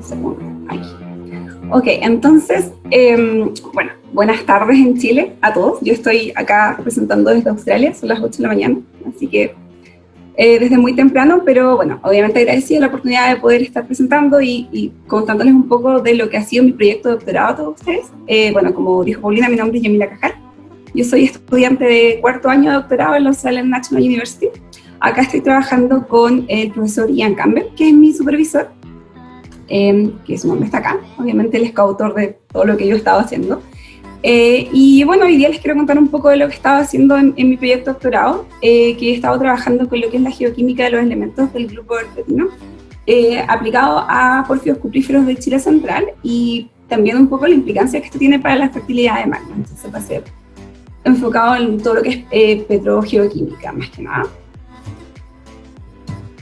segundo, aquí. Ok, entonces, bueno, buenas tardes en Chile a todos. Yo estoy acá presentando desde Australia, son las 8 de la mañana, así que desde muy temprano, pero bueno, obviamente agradecida la oportunidad de poder estar presentando y contándoles un poco de lo que ha sido mi proyecto de doctorado a todos ustedes. Bueno, como dijo Paulina, mi nombre es Yamila Cajal. Yo soy estudiante de cuarto año de doctorado en la Australian National University. Acá estoy trabajando con el profesor Ian Campbell, que es mi supervisor, que su nombre está acá. Obviamente él es coautor de todo lo que yo estaba haciendo. Y bueno, hoy día les quiero contar un poco de lo que estaba haciendo en mi proyecto de doctorado, que he estado trabajando con lo que es la geoquímica de los elementos del grupo del platino, aplicado a pórfidos cupríferos de Chile Central, y también un poco la implicancia que esto tiene para la fertilidad de magma. Entonces va a ser enfocado en todo lo que es petrogeoquímica, más que nada.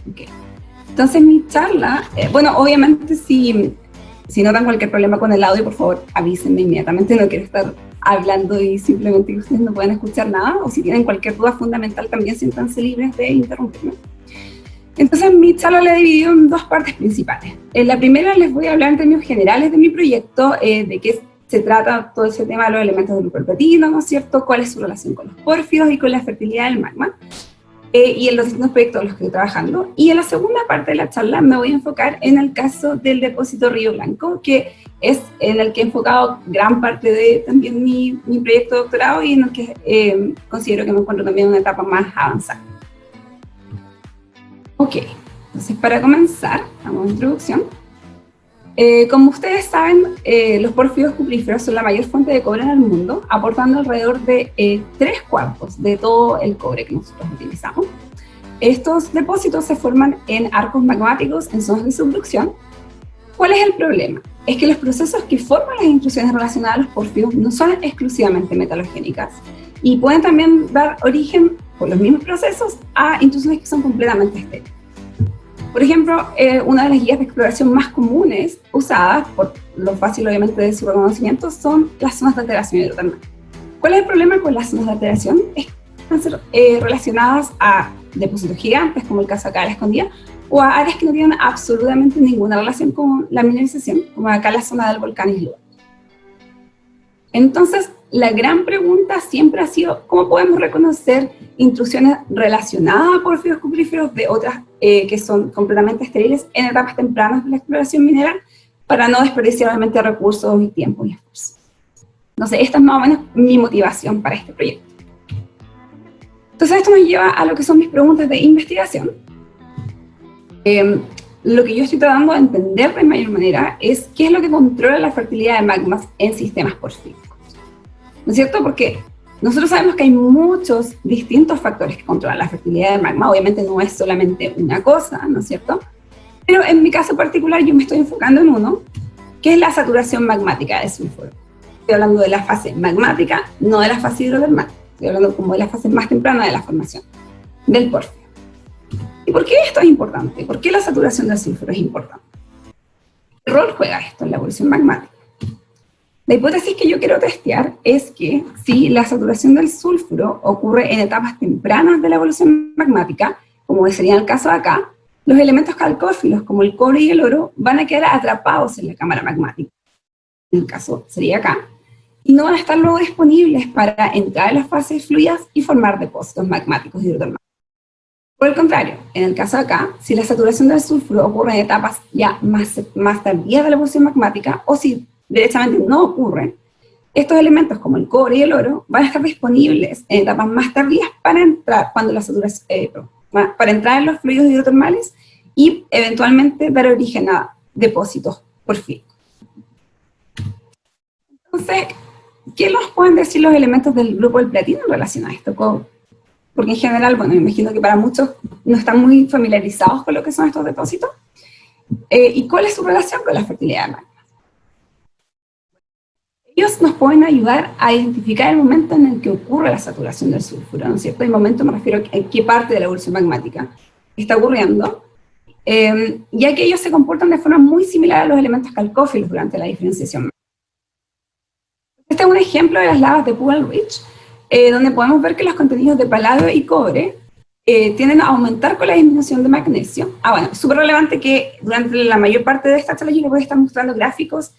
Okay. Entonces mi charla, bueno, obviamente si notan cualquier problema con el audio, por favor avísenme inmediatamente, no quiero estar hablando y simplemente que ustedes no puedan escuchar nada, o si tienen cualquier duda fundamental también siéntanse libres de interrumpirme. Entonces mi charla la he dividido en dos partes principales. En la primera les voy a hablar en términos generales de mi proyecto, de qué se trata todo ese tema de los elementos del grupo del platino, ¿no es cierto?, cuál es su relación con los pórfidos y con la fertilidad del magma, y en los distintos proyectos en los que estoy trabajando. Y en la segunda parte de la charla me voy a enfocar en el caso del depósito Río Blanco, que es en el que he enfocado gran parte de también mi proyecto de doctorado y en el que considero que me encuentro también en una etapa más avanzada. Ok, entonces para comenzar, vamos a introducción. Como ustedes saben, los pórfidos cupríferos son la mayor fuente de cobre en el mundo, aportando alrededor de 3/4 de todo el cobre que nosotros utilizamos. Estos depósitos se forman en arcos magmáticos en zonas de subducción. ¿Cuál es el problema? Es que los procesos que forman las intrusiones relacionadas a los pórfidos no son exclusivamente metalogénicas y pueden también dar origen, por los mismos procesos, a intrusiones que son completamente estériles. Por ejemplo, una de las guías de exploración más comunes usadas, por lo fácil obviamente de su reconocimiento, son las zonas de alteración hidrotermal. ¿Cuál es el problema con las zonas de alteración? Es que pueden ser relacionadas a depósitos gigantes, como el caso acá de la Escondida, o a áreas que no tienen absolutamente ninguna relación con la mineralización, como acá la zona del volcán Isloa. Entonces, la gran pregunta siempre ha sido ¿cómo podemos reconocer intrusiones relacionadas a pórfidos cupríferos de otras que son completamente estériles en etapas tempranas de la exploración minera para no desperdiciar obviamente recursos y tiempo y esfuerzo? Entonces, esta es más o menos mi motivación para este proyecto. Entonces, esto nos lleva a lo que son mis preguntas de investigación. Lo que yo estoy tratando de entender de mayor manera es qué es lo que controla la fertilidad de magmas en sistemas porfíricos. ¿No es cierto? Porque nosotros sabemos que hay muchos distintos factores que controlan la fertilidad del magma, obviamente no es solamente una cosa, ¿no es cierto? Pero en mi caso particular yo me estoy enfocando en uno, que es la saturación magmática de sulfuro. Estoy hablando de la fase magmática, no de la fase hidrotermal, estoy hablando como de la fase más temprana de la formación del pórfido. ¿Y por qué esto es importante? ¿Por qué la saturación del sulfuro es importante? ¿Qué rol juega esto en la evolución magmática? La hipótesis que yo quiero testear es que si la saturación del sulfuro ocurre en etapas tempranas de la evolución magmática, como sería el caso de acá, los elementos calcófilos como el cobre y el oro van a quedar atrapados en la cámara magmática, en el caso sería acá, y no van a estar luego disponibles para entrar en las fases fluidas y formar depósitos magmáticos hidrotermales. Por el contrario, en el caso de acá, si la saturación del sulfuro ocurre en etapas ya más tardías de la evolución magmática, o si derechamente no ocurren, estos elementos como el cobre y el oro van a estar disponibles en etapas más tardías para entrar, para entrar en los fluidos hidrotermales y eventualmente dar origen a depósitos porfíricos. Entonces, ¿qué nos pueden decir los elementos del grupo del platino en relación a esto? Porque en general, bueno, me imagino que para muchos no están muy familiarizados con lo que son estos depósitos. ¿Y cuál es su relación con la fertilidad del magma? Ellos nos pueden ayudar a identificar el momento en el que ocurre la saturación del sulfuro, ¿no es cierto? El momento me refiero a qué parte de la evolución magmática está ocurriendo, ya que ellos se comportan de forma muy similar a los elementos calcófilos durante la diferenciación. Este es un ejemplo de las lavas de Pugal Ridge, donde podemos ver que los contenidos de paladio y cobre tienden a aumentar con la disminución de magnesio. Bueno, es súper relevante que durante la mayor parte de esta charla yo les voy a estar mostrando gráficos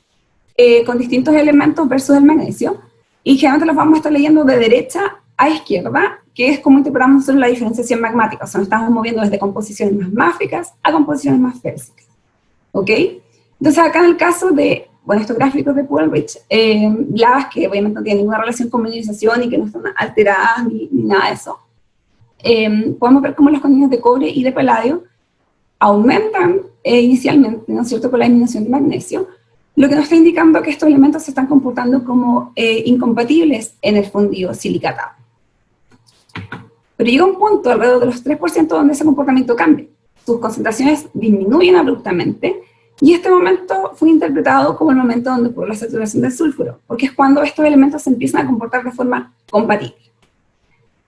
con distintos elementos versus el magnesio, y generalmente los vamos a estar leyendo de derecha a izquierda, que es como interpretamos nosotros la diferenciación magmática, o sea, nos estamos moviendo desde composiciones más máficas a composiciones más fésicas, ¿ok? Entonces acá en el caso de, bueno, estos gráficos de Pullrich, las que obviamente no tienen ninguna relación con mineralización y que no están alteradas ni nada de eso, podemos ver cómo los contenidos de cobre y de paladio aumentan inicialmente, ¿no es cierto?, con la disminución de magnesio, lo que nos está indicando que estos elementos se están comportando como incompatibles en el fundido silicatado. Pero llega un punto, alrededor de los 3%, donde ese comportamiento cambia. Sus concentraciones disminuyen abruptamente, y este momento fue interpretado como el momento donde ocurre la saturación del sulfuro, porque es cuando estos elementos se empiezan a comportar de forma compatible.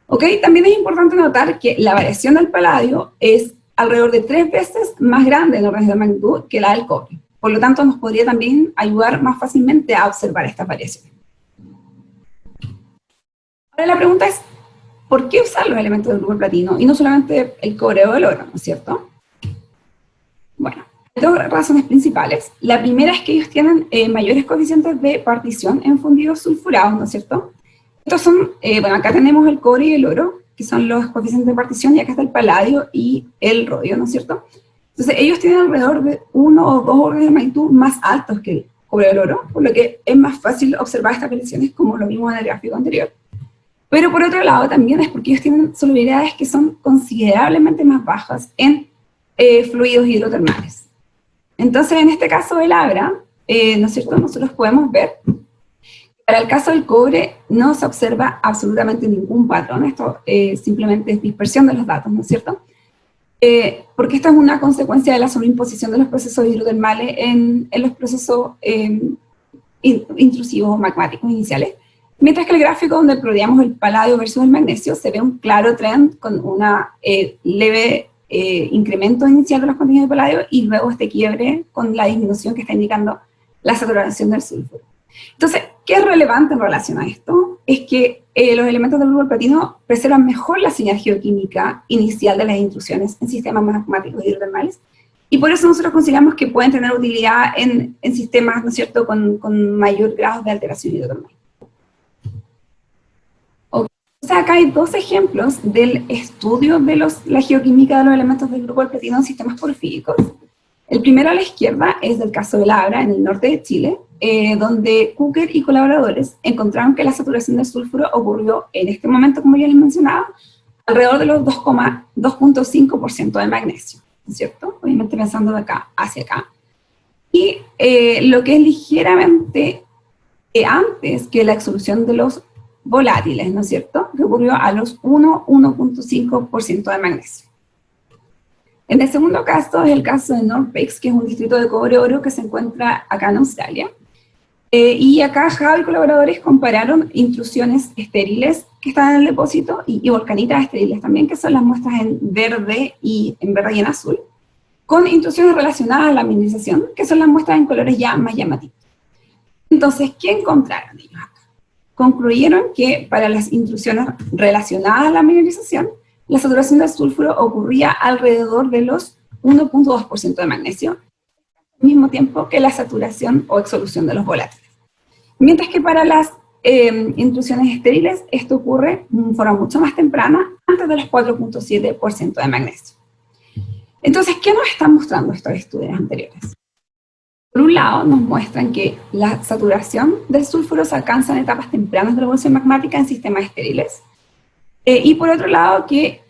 ¿Ok? También es importante notar que la variación del paladio es alrededor de 3 veces más grande en órdenes de magnitud que la del cobre. Por lo tanto, nos podría también ayudar más fácilmente a observar estas variaciones. Ahora la pregunta es, ¿por qué usar los elementos del grupo de platino y no solamente el cobre o el oro, ¿no es cierto? Bueno, hay dos razones principales. La primera es que ellos tienen mayores coeficientes de partición en fundidos sulfurados, ¿no es cierto? Estos son, bueno, acá tenemos el cobre y el oro, que son los coeficientes de partición, y acá está el paladio y el rodio, ¿no es cierto? Entonces ellos tienen alrededor de 1 o 2 órdenes de magnitud más altos que el cobre y el oro, por lo que es más fácil observar estas variaciones como lo vimos en el gráfico anterior. Pero por otro lado también es porque ellos tienen solubilidades que son considerablemente más bajas en fluidos hidrotermales. Entonces en este caso del Abra, ¿no es cierto?, nosotros podemos ver, para el caso del cobre no se observa absolutamente ningún patrón, esto simplemente es dispersión de los datos, ¿no es cierto?, porque esta es una consecuencia de la sobreimposición de los procesos hidrotermales en los procesos intrusivos magmáticos iniciales, mientras que el gráfico donde prodiamos el paladio versus el magnesio se ve un claro trend con una leve incremento inicial de los contenidos de paladio y luego este quiebre con la disminución que está indicando la saturación del sulfuro. Entonces, ¿qué es relevante en relación a esto? Es que los elementos del grupo del platino preservan mejor la señal geoquímica inicial de las intrusiones en sistemas magmáticos hidrotermales, y por eso nosotros consideramos que pueden tener utilidad en sistemas, ¿no es cierto?, con mayor grado de alteración hidrotermal. Okay. Entonces acá hay dos ejemplos del estudio de la geoquímica de los elementos del grupo del platino en sistemas porfíricos. El primero a la izquierda es del caso del Abra, en el norte de Chile, donde Cooker y colaboradores encontraron que la saturación del sulfuro ocurrió en este momento, como ya les mencionaba, alrededor de los 2,5% de magnesio, ¿no es cierto? Obviamente pensando de acá hacia acá. Y lo que es ligeramente antes que la exolución de los volátiles, ¿no es cierto?, que ocurrió a los 1,5% de magnesio. En el segundo caso es el caso de North Peaks, que es un distrito de cobre-oro que se encuentra acá en Australia. Y acá Javi y colaboradores compararon intrusiones estériles que están en el depósito y volcanitas estériles también, que son las muestras en verde y en azul, con intrusiones relacionadas a la mineralización, que son las muestras en colores ya más llamativos. Entonces, ¿qué encontraron ellos acá? Concluyeron que para las intrusiones relacionadas a la mineralización, la saturación del sulfuro ocurría alrededor de los 1,2% de magnesio, al mismo tiempo que la saturación o exsolución de los volátiles. Mientras que para las intrusiones estériles, esto ocurre de forma mucho más temprana, antes de los 4,7% de magnesio. Entonces, ¿qué nos están mostrando estos estudios anteriores? Por un lado, nos muestran que la saturación del sulfuro se alcanza en etapas tempranas de la evolución magmática en sistemas estériles, y por otro lado, que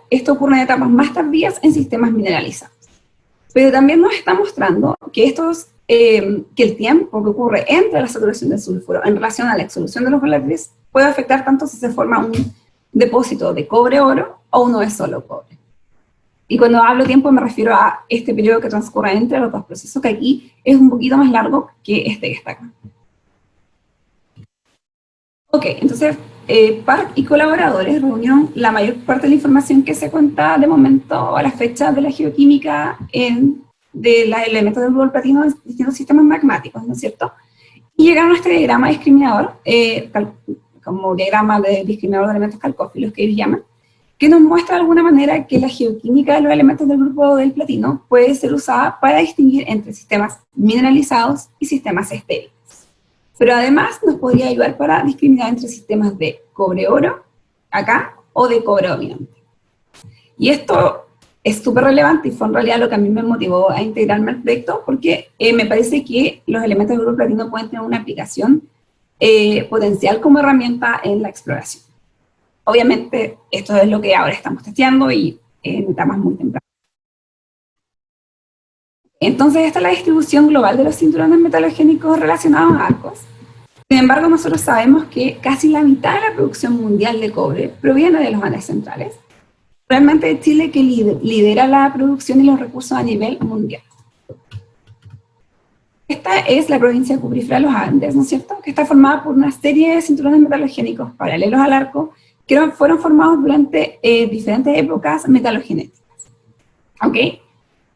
esto ocurre en etapas más tardías en sistemas mineralizados. Pero también nos está mostrando que que el tiempo que ocurre entre la saturación del sulfuro en relación a la exsolución de los volátiles puede afectar tanto si se forma un depósito de cobre-oro o uno de solo cobre. Y cuando hablo tiempo me refiero a este periodo que transcurre entre los dos procesos, que aquí es un poquito más largo que este que está acá. Ok, entonces Park y colaboradores reunieron la mayor parte de la información que se cuenta de momento a la fecha de la geoquímica de los elementos del grupo del platino en distintos sistemas magmáticos, ¿no es cierto? Y llegaron a este diagrama discriminador, como diagrama de discriminador de elementos calcófilos que ellos llaman, que nos muestra de alguna manera que la geoquímica de los elementos del grupo del platino puede ser usada para distinguir entre sistemas mineralizados y sistemas estériles. Pero además nos podría ayudar para discriminar entre sistemas de cobre-oro, acá, o de cobre dominante. Y esto es súper relevante y fue en realidad lo que a mí me motivó a integrarme al proyecto, porque me parece que los elementos del grupo platino pueden tener una aplicación potencial como herramienta en la exploración. Obviamente, esto es lo que ahora estamos testeando y en etapas muy tempranas. Entonces, esta es la distribución global de los cinturones metalogénicos relacionados a arcos. Sin embargo, nosotros sabemos que casi la mitad de la producción mundial de cobre proviene de los Andes centrales. Realmente Chile que lidera la producción y los recursos a nivel mundial. Esta es la provincia cuprífera de los Andes, ¿no es cierto?, que está formada por una serie de cinturones metalogénicos paralelos al arco, que fueron formados durante diferentes épocas metalogenéticas. ¿Ok?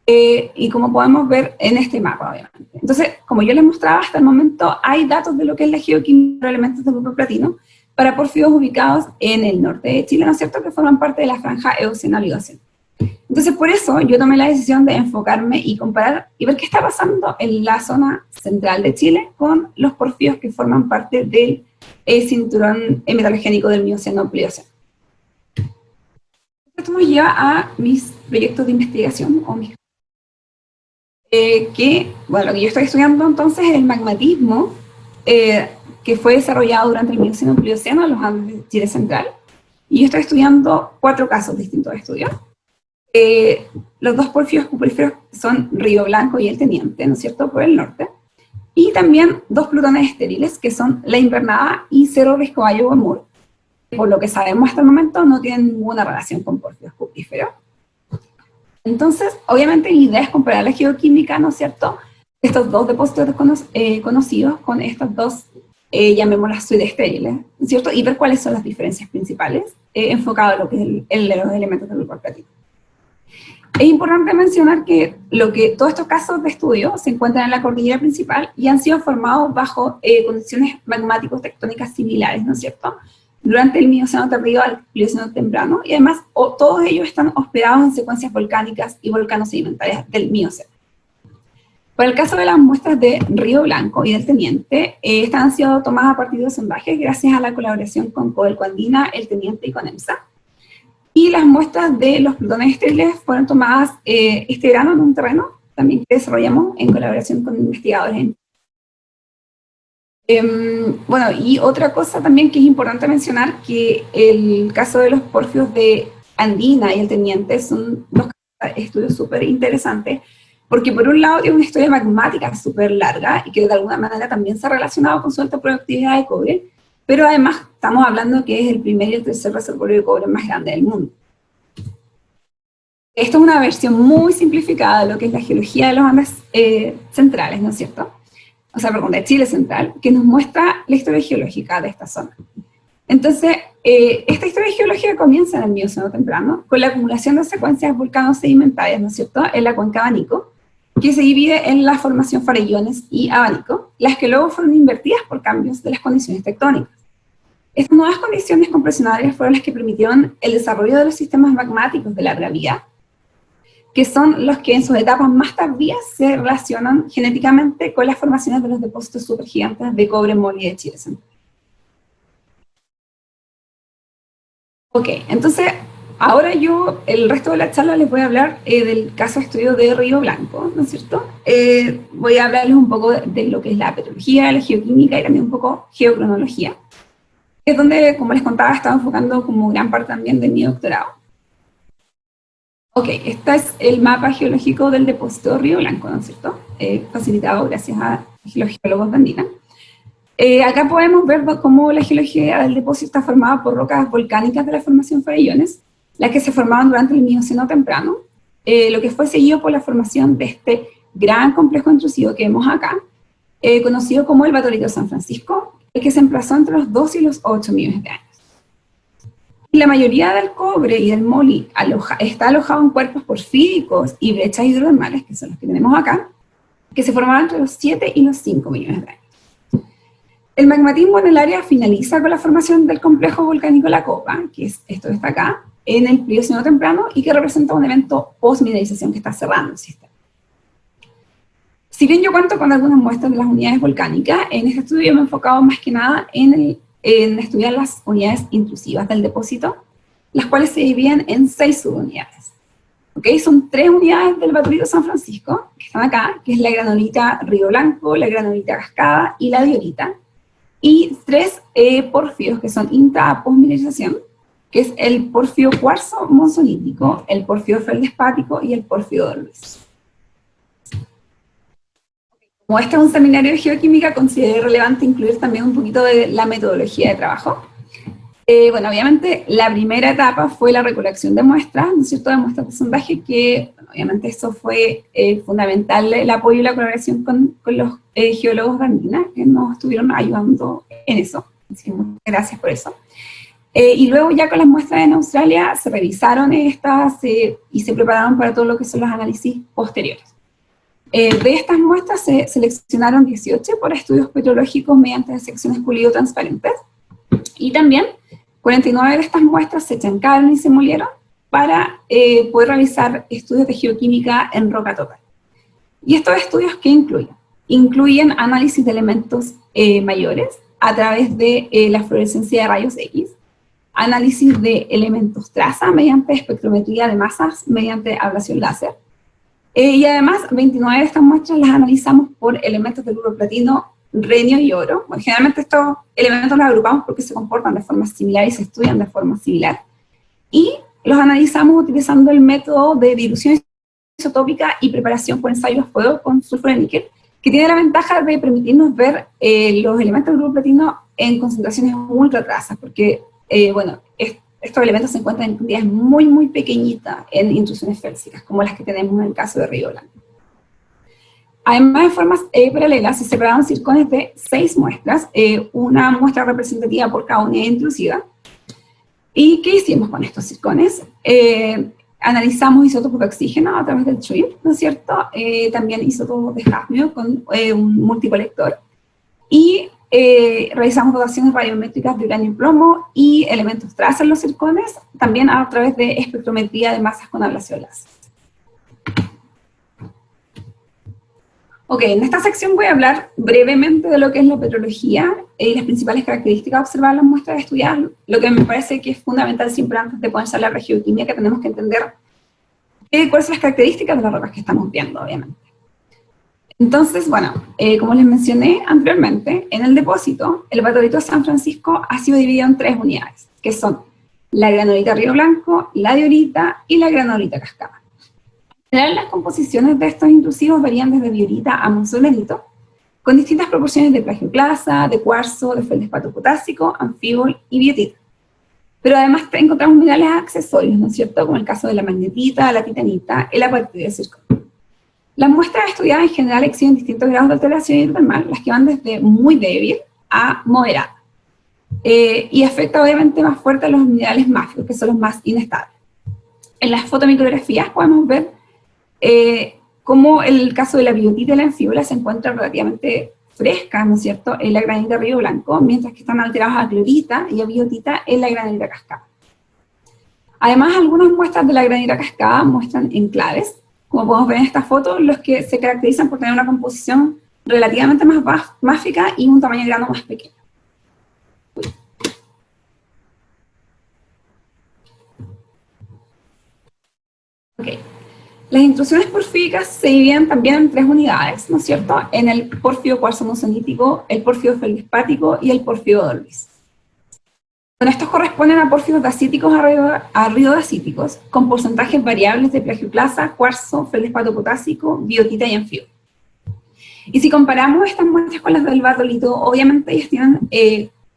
Y como podemos ver en este mapa, obviamente. Entonces, como yo les mostraba, hasta el momento hay datos de lo que es la geoquímica de elementos del grupo platino para pórfidos ubicados en el norte de Chile, ¿no es cierto?, que forman parte de la franja Eoceno-Oligoceno. Entonces, por eso yo tomé la decisión de enfocarme y comparar y ver qué está pasando en la zona central de Chile con los pórfidos que forman parte del cinturón metalogénico del Mioceno-Plioceno. Esto nos lleva a mis proyectos de investigación, o mis bueno, lo que yo estoy estudiando entonces es el magmatismo que fue desarrollado durante el Mioceno-Plioceno en los Andes de Chile central, y yo estoy estudiando 4 casos distintos de estudio. Los 2 pórfidos cupríferos son Río Blanco y el Teniente, ¿no es cierto?, por el norte, y también 2 plutones estériles, que son la Invernada y Cerro Riscoballo-Guamur, que por lo que sabemos hasta el momento no tienen ninguna relación con pórfidos cupríferos. Entonces, obviamente mi idea es comparar la geoquímica, ¿no es cierto?, estos 2 depósitos conocidos con estas 2, llamémoslas suites estériles, ¿no es cierto?, y ver cuáles son las diferencias principales, enfocado en lo que es los elementos del grupo platino. Es importante mencionar que todos estos casos de estudio se encuentran en la cordillera principal y han sido formados bajo condiciones magmáticos tectónicas similares, ¿no es cierto?, durante el Mioceno tardío al Plioceno temprano, y además todos ellos están hospedados en secuencias volcánicas y volcanos sedimentarias del Mioceno. Para el caso de las muestras de Río Blanco y del Teniente, estas han sido tomadas a partir de sondajes gracias a la colaboración con Codelco Andina, el Teniente y con EMSA. Y las muestras de los plutones estériles fueron tomadas este verano en un terreno también que desarrollamos en colaboración con investigadores. Bueno, y otra cosa también que es importante mencionar, que el caso de los pórfidos de Andina y el Teniente son 2 estudios súper interesantes, porque por un lado tiene una historia magmática súper larga y que de alguna manera también se ha relacionado con su alta productividad de cobre, pero además estamos hablando que es el primer y el tercer reservorio de cobre más grande del mundo. Esta es una versión muy simplificada de lo que es la geología de los Andes centrales, ¿no es cierto?, o sea, perdón, de Chile central, que nos muestra la historia geológica de esta zona. Entonces, esta historia geológica comienza en el Mioceno temprano, con la acumulación de secuencias volcanos sedimentarias, ¿no es cierto?, en la cuenca Abanico, que se divide en la formación Farellones y Abanico, las que luego fueron invertidas por cambios de las condiciones tectónicas. Estas nuevas condiciones compresionarias fueron las que permitieron el desarrollo de los sistemas magmáticos de larga vida, que son los que en sus etapas más tardías se relacionan genéticamente con las formaciones de los depósitos supergigantes de cobre moli de Chile central. Ok, entonces, ahora yo, el resto de la charla les voy a hablar del caso de estudio de Río Blanco, ¿no es cierto? Voy a hablarles un poco de lo que es la petrología, la geoquímica y también un poco geocronología, que es donde, como les contaba, estaba enfocando como gran parte también de mi doctorado. Ok, este es el mapa geológico del depósito de Río Blanco, ¿no es cierto?, facilitado gracias a los geólogos de Andina. Acá podemos ver cómo la geología del depósito está formada por rocas volcánicas de la formación Farellones, las que se formaban durante el Mioceno temprano, lo que fue seguido por la formación de este gran complejo intrusivo que vemos acá, conocido como el Batorito de San Francisco, el que se emplazó entre los 2 y los 8 millones de años. Y la mayoría del cobre y del moli está alojado en cuerpos porfíricos y brechas hidrotermales, que son los que tenemos acá, que se formaban entre los 7 y los 5 millones de años. El magmatismo en el área finaliza con la formación del complejo volcánico La Copa, que es esto que está acá, en el Plioceno temprano y que representa un evento post-mineralización que está cerrando el sistema. Si bien yo cuento con algunas muestras de las unidades volcánicas, en este estudio me he enfocado más que nada en estudiar las unidades intrusivas del depósito, las cuales se dividen en 6 subunidades. ¿Okay? Son 3 unidades del basurito San Francisco, que están acá, que es la granulita Río Blanco, la granulita Cascada y la diorita, y 3 porfios que son intra-postmineralización, que es el porfio cuarzo monzonítico, el porfio feldespático y el porfio dolvis. Como este es un seminario de geoquímica, consideré relevante incluir también un poquito de la metodología de trabajo. Bueno, obviamente la primera etapa fue la recolección de muestras, ¿no es cierto?, de muestras de sondaje, que bueno, obviamente eso fue fundamental, el apoyo y la colaboración con los geólogos de Andina, que nos estuvieron ayudando en eso, así que muchas gracias por eso. Y luego ya con las muestras en Australia se revisaron estas y se prepararon para todo lo que son los análisis posteriores. De estas muestras se seleccionaron 18 por estudios petrológicos mediante secciones pulido transparentes, y también 49 de estas muestras se chancaron y se molieron para poder realizar estudios de geoquímica en roca total. ¿Y estos estudios qué incluyen? Incluyen análisis de elementos mayores a través de la fluorescencia de rayos X, análisis de elementos traza mediante espectrometría de masas mediante ablación láser, y además 29 de estas muestras las analizamos por elementos del grupo platino, renio y oro. Bueno, generalmente estos elementos los agrupamos porque se comportan de forma similar y se estudian de forma similar. Y los analizamos utilizando el método de dilución isotópica y preparación por ensayo a fuego con sulfuro de níquel, que tiene la ventaja de permitirnos ver los elementos del grupo platino en concentraciones ultra trazas, porque, bueno, estos elementos se encuentran en cantidades muy pequeñitas en intrusiones félsicas, como las que tenemos en el caso de Río Blanco. Además, de formas paralelas, se separaron circones de 6 muestras, una muestra representativa por cada unidad intrusiva. ¿Y qué hicimos con estos circones? Analizamos isótopos de oxígeno a través del TRIP, ¿no es cierto? También isótopos de cadmio con un multicolector. Y realizamos dotaciones radiométricas de uranio y plomo y elementos traza en los circones, también a través de espectrometría de masas con ablación láser. Ok, en esta sección voy a hablar brevemente de lo que es la petrología y las principales características de observar las muestras estudiadas. Lo que me parece que es fundamental siempre antes de poder hablar de geoquímica, que tenemos que entender cuáles son las características de las rocas que estamos viendo, obviamente. Entonces, bueno, como les mencioné anteriormente, en el depósito, el basurito San Francisco ha sido dividido en 3 unidades, que son la granulita Río Blanco, la diorita y la granulita Cascada. En general, las composiciones de estos intrusivos varían desde diorita a monzonelito, con distintas proporciones de plagioclasa, de cuarzo, de feldespato potásico, anfibol y biotita. Pero además encontramos minerales accesorios, ¿no es cierto?, como el caso de la magnetita, la titanita, el apatito y el zirconio. Las muestras estudiadas en general exhiben distintos grados de alteración hidrotermal, las que van desde muy débil a moderada. Y afecta obviamente más fuerte a los minerales mágicos, que son los más inestables. En las fotomicrografías podemos ver cómo el caso de la biotita y la anfíbola se encuentran relativamente frescas, ¿no es cierto?, en la granulita Río Blanco, mientras que están alteradas a clorita y a biotita en la granulita Cascada. Además, algunas muestras de la granulita Cascada muestran enclaves, como podemos ver en esta foto, los que se caracterizan por tener una composición relativamente más máfica y un tamaño de grano más pequeño. Okay. Las intrusiones porfíricas se dividen también en 3 unidades, ¿no es cierto?, en el porfio cuarzo monzonítico, el porfio feldespático y el porfio dolvis. Bueno, estos corresponden a porfios dacíticos a río-dacíticos, con porcentajes variables de plagioclasa, cuarzo, feldespato potásico, biotita y anfibol. Y si comparamos estas muestras con las del basolito, obviamente ellas tienen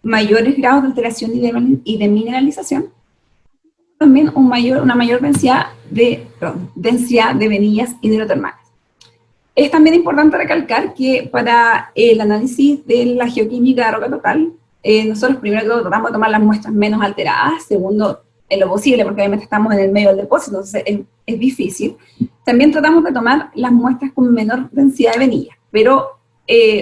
mayores grados de alteración y de mineralización, también una mayor densidad de venillas hidrotermales. Es también importante recalcar que para el análisis de la geoquímica de roca total, nosotros primero que todo tratamos de tomar las muestras menos alteradas, segundo, en lo posible, porque obviamente estamos en el medio del depósito, entonces es difícil. También tratamos de tomar las muestras con menor densidad de venilla, pero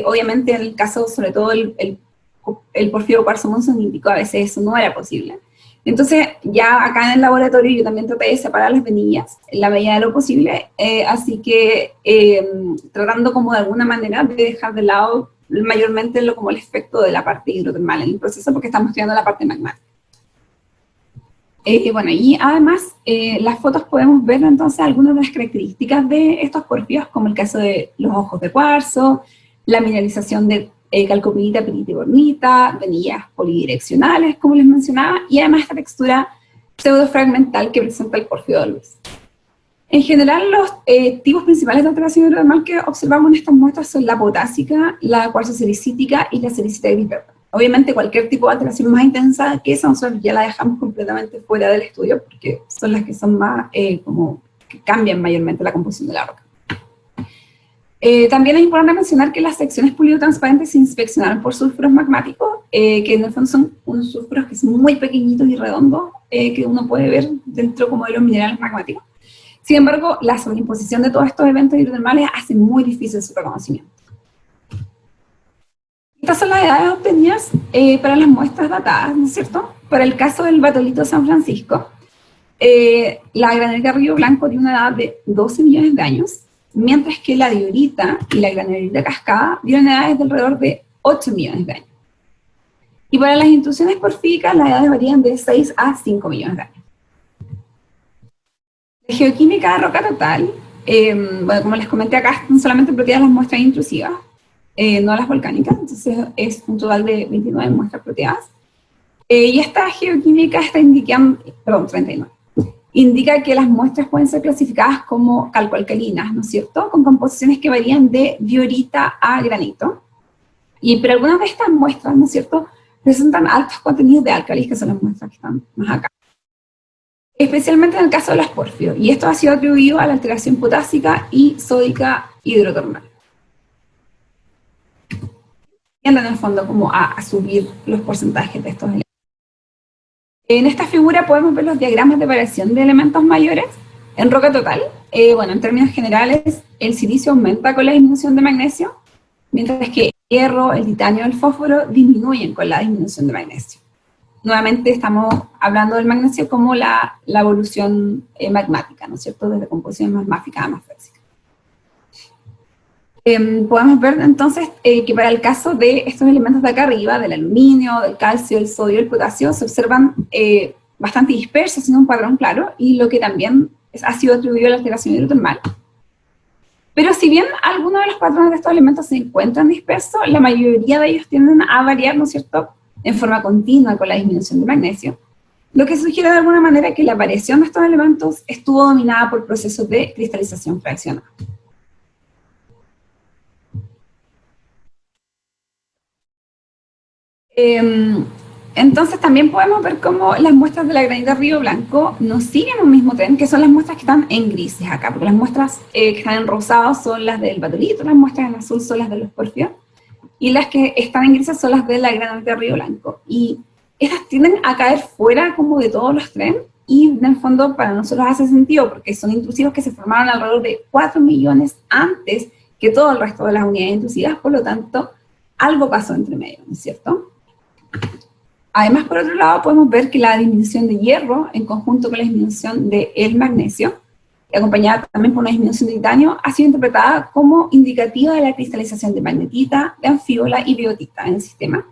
obviamente en el caso, sobre todo el porfiro cuarzo monzonítico, a veces eso no era posible. Entonces, ya acá en el laboratorio yo también traté de separar las venillas en la medida de lo posible, así que tratando como de alguna manera de dejar de lado mayormente como el efecto de la parte hidrotermal en el proceso, porque estamos estudiando la parte magmática. Bueno, y además, las fotos podemos ver entonces algunas de las características de estos porfios, como el caso de los ojos de cuarzo, la mineralización de calcopirita, pirita y bornita, venillas polidireccionales, como les mencionaba, y además esta textura pseudofragmental que presenta el porfio de Olbers. En general, los tipos principales de alteración hidrotermal que observamos en estas muestras son la potásica, la cuarzo-sericítica y la sericita gris verde. Obviamente, cualquier tipo de alteración más intensa que esa, nosotros ya la dejamos completamente fuera del estudio, porque son las que son más, como, que cambian mayormente la composición de la roca. También es importante mencionar que las secciones pulido-transparentes se inspeccionaron por sulfuros magmáticos, que en el fondo son unos sulfuros que son muy pequeñitos y redondos, que uno puede ver dentro como de los minerales magmáticos. Sin embargo, la sobreimposición de todos estos eventos hidrotermales hace muy difícil su reconocimiento. Estas son las edades obtenidas para las muestras datadas, ¿no es cierto? Para el caso del batolito San Francisco, la granerita Río Blanco tiene una edad de 12 millones de años, mientras que la diorita y la granerita Cascada tienen edades de alrededor de 8 millones de años. Y para las intrusiones porfíricas, las edades varían de 6 a 5 millones de años. La geoquímica de roca total, bueno, como les comenté acá, están solamente proteadas las muestras intrusivas, no las volcánicas, entonces es un total de 29 muestras proteadas. Y esta geoquímica está indicando, perdón, 39. Indica que las muestras pueden ser clasificadas como calcoalcalinas, ¿no es cierto?, con composiciones que varían de diorita a granito. Pero algunas de estas muestras, ¿no es cierto?, presentan altos contenidos de álcalis, que son las muestras que están más acá. Especialmente en el caso de los porfios, y esto ha sido atribuido a la alteración potásica y sódica hidrotermal. Tienden en el fondo como a subir los porcentajes de estos elementos. En esta figura podemos ver los diagramas de variación de elementos mayores en roca total. Bueno, en términos generales, el silicio aumenta con la disminución de magnesio, mientras que el hierro, el titanio y el fósforo disminuyen con la disminución de magnesio. Nuevamente estamos hablando del magnesio como la evolución magmática, ¿no es cierto?, desde composición magmática a más física. Podemos ver entonces que para el caso de estos elementos de acá arriba, del aluminio, del calcio, del sodio y el potasio, se observan bastante dispersos, sin un patrón claro, y lo que también ha sido atribuido a la alteración hidrotermal. Pero si bien algunos de los patrones de estos elementos se encuentran dispersos, la mayoría de ellos tienden a variar, ¿no es cierto?, en forma continua con la disminución de magnesio, lo que sugiere de alguna manera que la variación de estos elementos estuvo dominada por procesos de cristalización fraccionada. Entonces también podemos ver cómo las muestras de la granita Río Blanco no siguen un mismo tren, que son las muestras que están en grises acá, porque las muestras que están en rosado son las del batolito, las muestras en azul son las de los porfios, y las que están en grises son las de la granita Río Blanco. Y estas tienden a caer fuera como de todos los trenes, y en el fondo para nosotros hace sentido, porque son intrusivos que se formaron alrededor de 4 millones antes que todo el resto de las unidades intrusivas, por lo tanto, algo pasó entre medio, ¿no es cierto? Además, por otro lado, podemos ver que la disminución de hierro, en conjunto con la disminución del magnesio, acompañada también por una disminución de titanio, ha sido interpretada como indicativa de la cristalización de magnetita, de anfíbola y biotita en el sistema.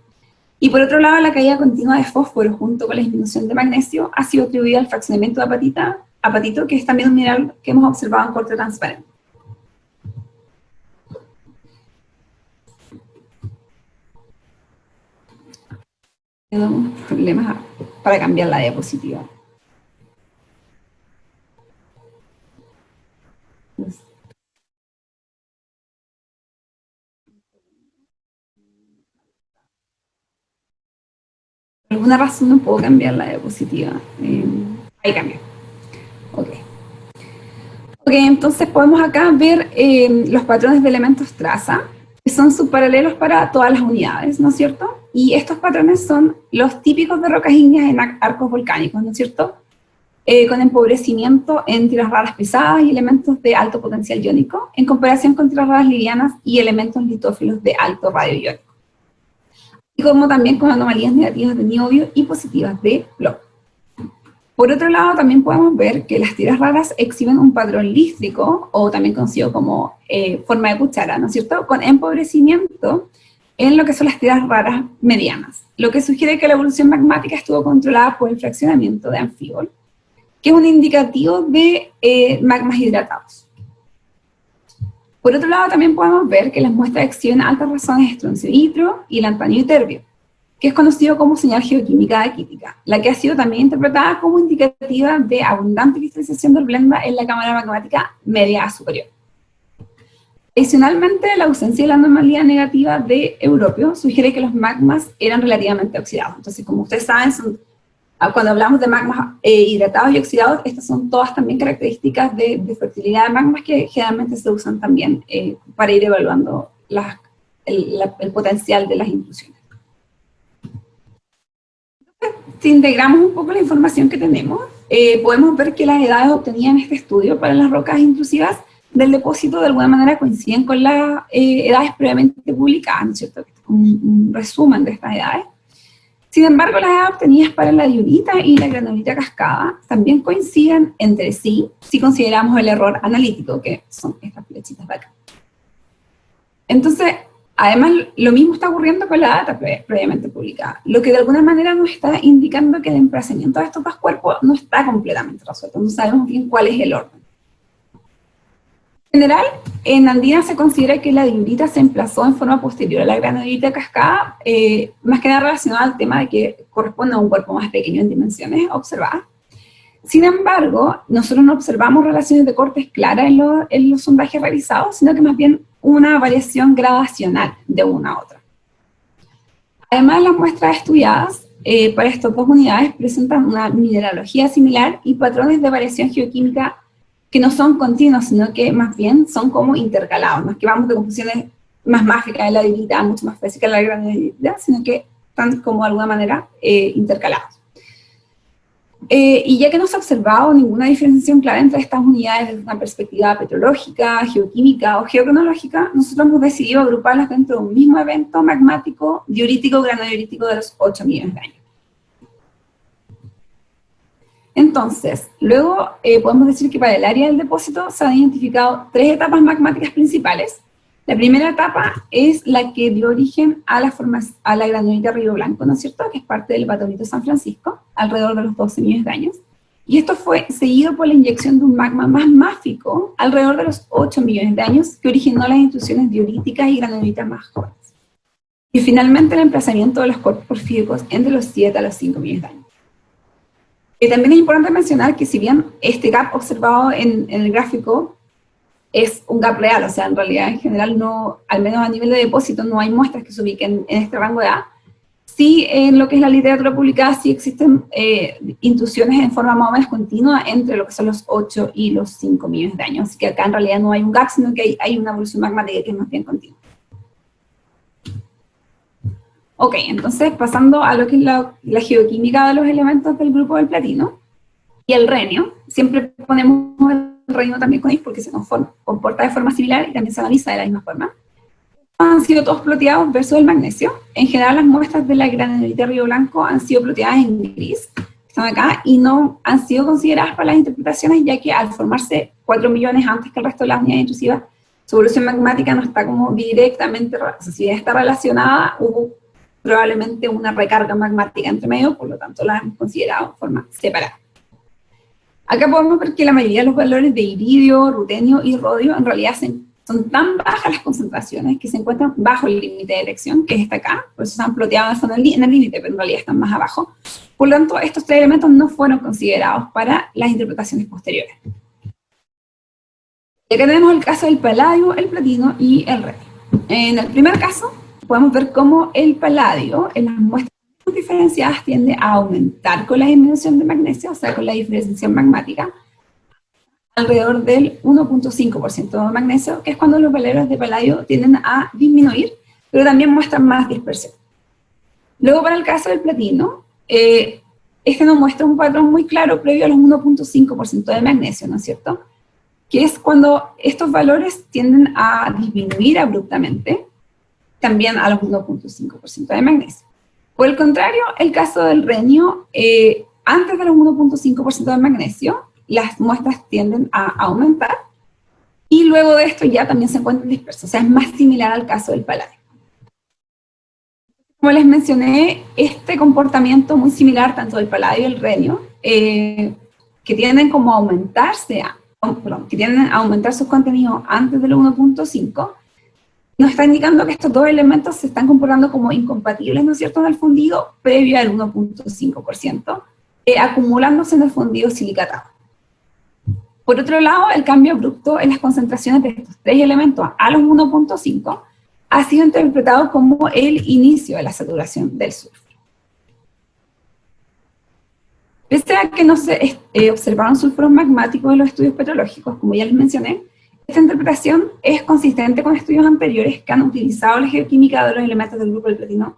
Y por otro lado, la caída continua de fósforo junto con la disminución de magnesio ha sido atribuida al fraccionamiento de apatito, que es también un mineral que hemos observado en corte transparente. Tenemos problemas para cambiar la diapositiva. Por alguna razón no puedo cambiar la diapositiva. Ahí cambió. Ok. Ok, entonces podemos acá ver los patrones de elementos traza, que son subparalelos para todas las unidades, ¿no es cierto? Y estos patrones son los típicos de rocas ígneas en arcos volcánicos, ¿no es cierto? Con empobrecimiento en tierras raras pesadas y elementos de alto potencial iónico, en comparación con tierras raras livianas y elementos litófilos de alto radio iónico. Y como también con anomalías negativas de niobio y positivas de plomo. Por otro lado, también podemos ver que las tiras raras exhiben un patrón lístico, o también conocido como forma de cuchara, ¿no es cierto?, con empobrecimiento en lo que son las tiras raras medianas, lo que sugiere que la evolución magmática estuvo controlada por el fraccionamiento de anfíbol, que es un indicativo de magmas hidratados. Por otro lado, también podemos ver que las muestras exhiben altas razones de estroncio itro y lantanio y terbio, que es conocido como señal geoquímica aquítica, la que ha sido también interpretada como indicativa de abundante cristalización de horblenda en la cámara magmática media superior. Adicionalmente, la ausencia de la anomalía negativa de europeo sugiere que los magmas eran relativamente oxidados. Entonces, como ustedes saben, cuando hablamos de magmas hidratados y oxidados, estas son todas también características de fertilidad de magmas que generalmente se usan también para ir evaluando el potencial de las intrusiones. Si integramos un poco la información que tenemos, podemos ver que las edades obtenidas en este estudio para las rocas intrusivas del depósito de alguna manera coinciden con las edades previamente publicadas, ¿no es cierto? Un resumen de estas edades. Sin embargo, las edades obtenidas para la diorita y la granulita cascada también coinciden entre sí si consideramos el error analítico, que son estas flechitas de acá. Entonces, además, lo mismo está ocurriendo con la data previamente publicada, lo que de alguna manera nos está indicando que el emplazamiento de estos dos cuerpos no está completamente resuelto, no sabemos bien cuál es el orden. En general, en andina se considera que la diorita se emplazó en forma posterior a la granulita cascada, más que nada relacionada al tema de que corresponde a un cuerpo más pequeño en dimensiones observadas. Sin embargo, nosotros no observamos relaciones de cortes claras en los sondajes realizados, sino que más bien una variación gradacional de una a otra. Además, las muestras estudiadas para estas dos unidades presentan una mineralogía similar y patrones de variación geoquímica que no son continuos, sino que más bien son como intercalados, no es que vamos de composiciones más mágicas de la diorita, mucho más físicas de la granulita, sino que están como de alguna manera intercalados. Y ya que no se ha observado ninguna diferenciación clara entre estas unidades desde una perspectiva petrológica, geoquímica o geocronológica, nosotros hemos decidido agruparlas dentro de un mismo evento magmático diorítico granodiorítico de los 8 millones de años. Entonces, luego podemos decir que para el área del depósito se han identificado 3 etapas magmáticas principales. La primera etapa es la que dio origen a la granulita Río Blanco, ¿no es cierto?, que es parte del Batolito San Francisco, alrededor de los 12 millones de años. Y esto fue seguido por la inyección de un magma más máfico, alrededor de los 8 millones de años, que originó las intrusiones dioríticas y granulitas más jóvenes. Y finalmente el emplazamiento de los cuerpos porfíricos entre los 7 a los 5 millones de años. También es importante mencionar que si bien este gap observado en el gráfico es un gap real, o sea, en realidad en general no, al menos a nivel de depósito, no hay muestras que se ubiquen en este rango de edad, sí en lo que es la literatura publicada sí existen intrusiones en forma más o menos continua entre lo que son los 8 y los 5 millones de años, así que acá en realidad no hay un gap, sino que hay una evolución magmática que es más bien continua. Ok, entonces pasando a lo que es la geoquímica de los elementos del grupo del platino y el renio, siempre ponemos el renio también con X porque se comporta de forma similar y también se analiza de la misma forma. Han sido todos ploteados versus el magnesio. En general las muestras de la granulita Río Blanco han sido ploteadas en gris, están acá, y no han sido consideradas para las interpretaciones, ya que al formarse 4 millones antes que el resto de las unidades intrusivas, su evolución magmática no está como directamente, o sea, si bien está relacionada, hubo probablemente una recarga magmática entre medio, por lo tanto la hemos considerado de forma separada. Acá podemos ver que la mayoría de los valores de iridio, rutenio y rodio en realidad son tan bajas las concentraciones que se encuentran bajo el límite de detección, que está acá, por eso se han ploteado en el límite, pero en realidad están más abajo. Por lo tanto, estos 3 elementos no fueron considerados para las interpretaciones posteriores. Y acá tenemos el caso del paladio, el platino y el renio. En el primer caso, podemos ver cómo el paladio en las muestras diferenciadas tiende a aumentar con la disminución de magnesio, o sea, con la diferenciación magmática, alrededor del 1.5% de magnesio, que es cuando los valores de paladio tienden a disminuir, pero también muestran más dispersión. Luego, para el caso del platino, este nos muestra un patrón muy claro previo a los 1.5% de magnesio, ¿no es cierto?, que es cuando estos valores tienden a disminuir abruptamente, también a los 1.5% de magnesio. Por el contrario, el caso del renio antes de los 1.5% de magnesio, las muestras tienden a aumentar, y luego de esto ya también se encuentran dispersos, o sea, es más similar al caso del paladio. Como les mencioné, este comportamiento muy similar tanto del paladio y el renio, que tienden como a aumentarse, que tienden a aumentar sus contenidos antes del 1.5, nos está indicando que estos dos elementos se están comportando como incompatibles, ¿no es cierto?, en el fundido previo al 1.5%, acumulándose en el fundido silicatado. Por otro lado, el cambio abrupto en las concentraciones de estos tres elementos a los 1.5 ha sido interpretado como el inicio de la saturación del sulfuro. Pese a que no se observaron sulfuros magmáticos en los estudios petrológicos, como ya les mencioné, esta interpretación es consistente con estudios anteriores que han utilizado la geoquímica de los elementos del grupo del platino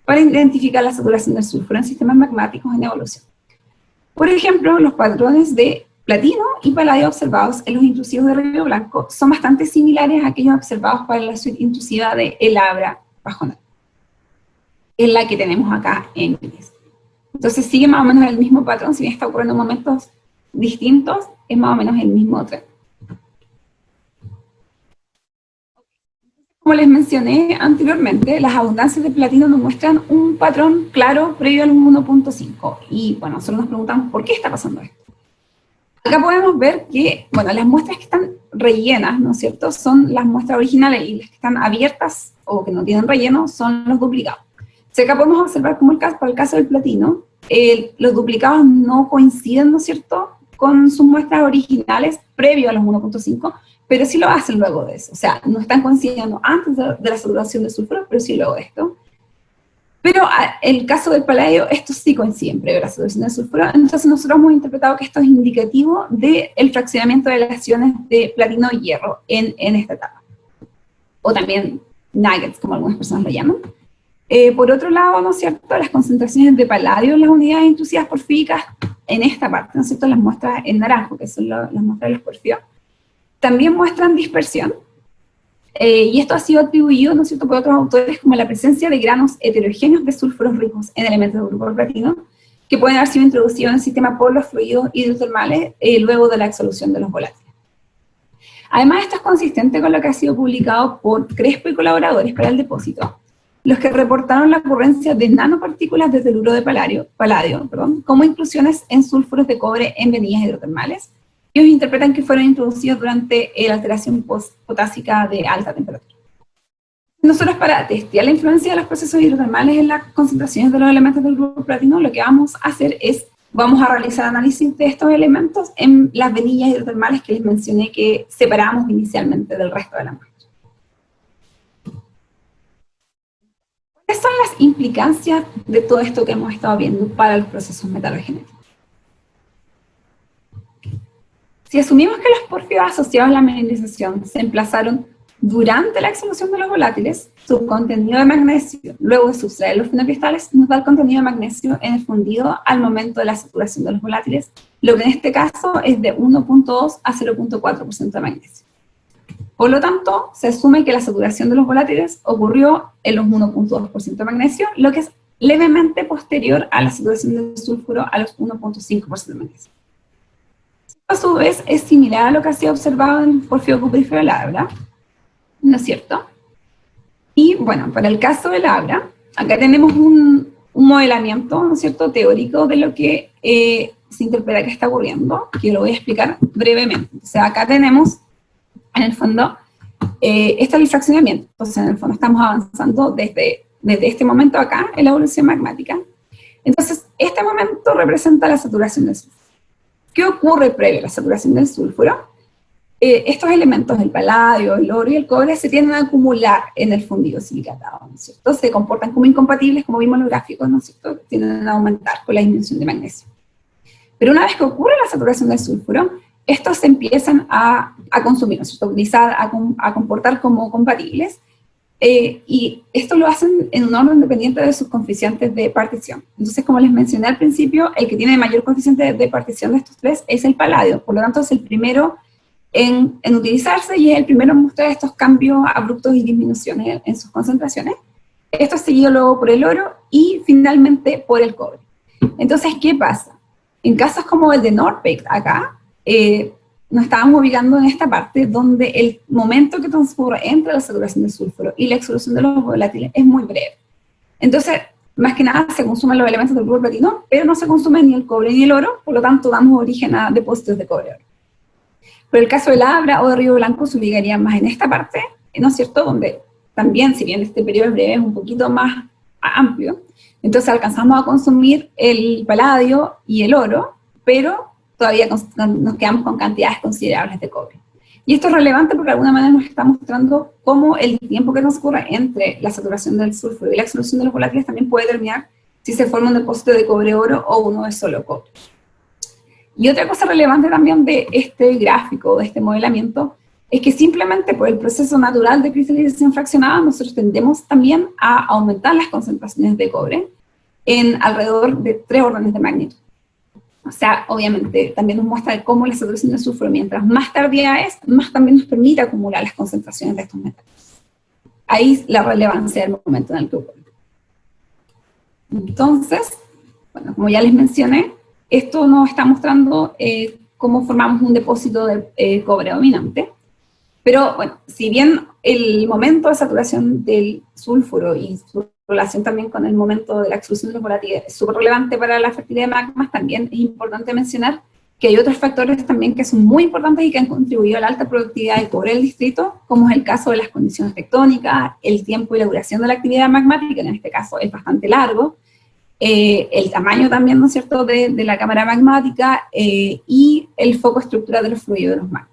para identificar la saturación del sulfuro en sistemas magmáticos en evolución. Por ejemplo, los patrones de platino y paladio observados en los intrusivos de Río Blanco son bastante similares a aquellos observados para la suite intrusiva de El Abra Pajonal, es la que tenemos acá en gris. Entonces sigue más o menos el mismo patrón, si bien está ocurriendo en momentos distintos, es más o menos el mismo tren. Como les mencioné anteriormente, las abundancias de platino nos muestran un patrón claro previo al 1.5, y bueno, nosotros nos preguntamos ¿por qué está pasando esto? Acá podemos ver que, bueno, las muestras que están rellenas, ¿no es cierto?, son las muestras originales, y las que están abiertas o que no tienen relleno son los duplicados. O sea, acá podemos observar como para el caso del platino, los duplicados no coinciden, ¿no es cierto?, con sus muestras originales previo a los 1.5, pero sí lo hacen luego de eso. O sea, no están coincidiendo antes de la saturación de sulfuro, pero sí luego de esto. Pero en el caso del paladio, estos sí coinciden previo a la saturación del sulfuro, entonces nosotros hemos interpretado que esto es indicativo del fraccionamiento de las iones de platino y hierro en esta etapa. O también nuggets, como algunas personas lo llaman. Por otro lado, ¿no es cierto?, las concentraciones de paladio en las unidades intrusivas porfíricas, en esta parte, ¿no es cierto?, las muestras en naranjo, que son las muestras de los porfíos, también muestran dispersión. Y esto ha sido atribuido, ¿no es cierto?, por otros autores como la presencia de granos heterogéneos de sulfuros ricos en elementos del grupo del platino, que pueden haber sido introducidos en el sistema por los fluidos hidrotermales luego de la exsolución de los volátiles. Además, esto es consistente con lo que ha sido publicado por Crespo y colaboradores para el depósito, los que reportaron la ocurrencia de nanopartículas de teluro de paladio, como inclusiones en sulfuros de cobre en venidas hidrotermales. Ellos interpretan que fueron introducidos durante la alteración potásica de alta temperatura. Nosotros, para testear la influencia de los procesos hidrotermales en las concentraciones de los elementos del grupo platino, lo que vamos a hacer es, vamos a realizar análisis de estos elementos en las venillas hidrotermales que les mencioné que separamos inicialmente del resto de la muestra. ¿Cuáles son las implicancias de todo esto que hemos estado viendo para los procesos metalogenéticos? Si asumimos que los porfios asociados a la mineralización se emplazaron durante la exsolución de los volátiles, su contenido de magnesio, luego de sustraer los fenocristales, nos da el contenido de magnesio en el fundido al momento de la saturación de los volátiles, lo que en este caso es de 1.2 a 0.4% de magnesio. Por lo tanto, se asume que la saturación de los volátiles ocurrió en los 1.2% de magnesio, lo que es levemente posterior a la saturación del sulfuro a los 1.5% de magnesio. A su vez, es similar a lo que ha sido observado en el porfío cuprífero del Abra, ¿no es cierto? Y bueno, para el caso del Abra, acá tenemos un modelamiento, ¿no es cierto?, teórico de lo que se interpreta que está ocurriendo, que lo voy a explicar brevemente. O sea, acá tenemos, en el fondo, este es el fraccionamiento. Entonces, en el fondo estamos avanzando desde este momento acá, en la evolución magmática. Entonces, este momento representa la saturación del sulfuro. ¿Qué ocurre previo a la saturación del sulfuro? Estos elementos, el paladio, el oro y el cobre, se tienden a acumular en el fundido silicatado, ¿no es cierto? Se comportan como incompatibles, como vimos en los gráficos, ¿no es cierto? Tienden a aumentar con la disminución de magnesio. Pero una vez que ocurre la saturación del sulfuro, estos se empiezan a consumir, ¿no es cierto?, a comportar como compatibles, y esto lo hacen en un orden independiente de sus coeficientes de partición. Entonces, como les mencioné al principio, el que tiene mayor coeficiente de partición de estos tres es el paladio, por lo tanto es el primero en utilizarse y es el primero en mostrar estos cambios abruptos y disminuciones en sus concentraciones. Esto es seguido luego por el oro y finalmente por el cobre. Entonces, ¿qué pasa? En casos como el de Norpex acá, nos estábamos ubicando en esta parte donde el momento que transcurre entre la saturación del sulfuro y la exsolución de los volátiles es muy breve. Entonces, más que nada se consumen los elementos del grupo platino, pero no se consume ni el cobre ni el oro, por lo tanto damos origen a depósitos de cobre. Pero el caso del Abra o de Río Blanco se ubicaría más en esta parte, ¿no es cierto?, donde también, si bien este periodo es breve, es un poquito más amplio, entonces alcanzamos a consumir el paladio y el oro, pero todavía nos quedamos con cantidades considerables de cobre. Y esto es relevante porque de alguna manera nos está mostrando cómo el tiempo que transcurre entre la saturación del sulfuro y la exsolución de los volátiles también puede determinar si se forma un depósito de cobre-oro o uno de solo cobre. Y otra cosa relevante también de este gráfico, de este modelamiento, es que simplemente por el proceso natural de cristalización fraccionada nosotros tendemos también a aumentar las concentraciones de cobre en alrededor de 3 órdenes de magnitud. O sea, obviamente también nos muestra cómo la saturación del sulfuro, mientras más tardía es, más también nos permite acumular las concentraciones de estos metales. Ahí la relevancia del momento en el que ocurre. Entonces, bueno, como ya les mencioné, esto nos está mostrando cómo formamos un depósito de cobre dominante. Pero bueno, si bien el momento de saturación del sulfuro y su relación también con el momento de la extrusión de los volátiles es súper relevante para la fertilidad de magmas, también es importante mencionar que hay otros factores también que son muy importantes y que han contribuido a la alta productividad del cobre del distrito, como es el caso de las condiciones tectónicas, el tiempo y la duración de la actividad magmática, en este caso es bastante largo, el tamaño también, ¿no es cierto?, de la cámara magmática y el foco estructural de los fluidos de los magmas.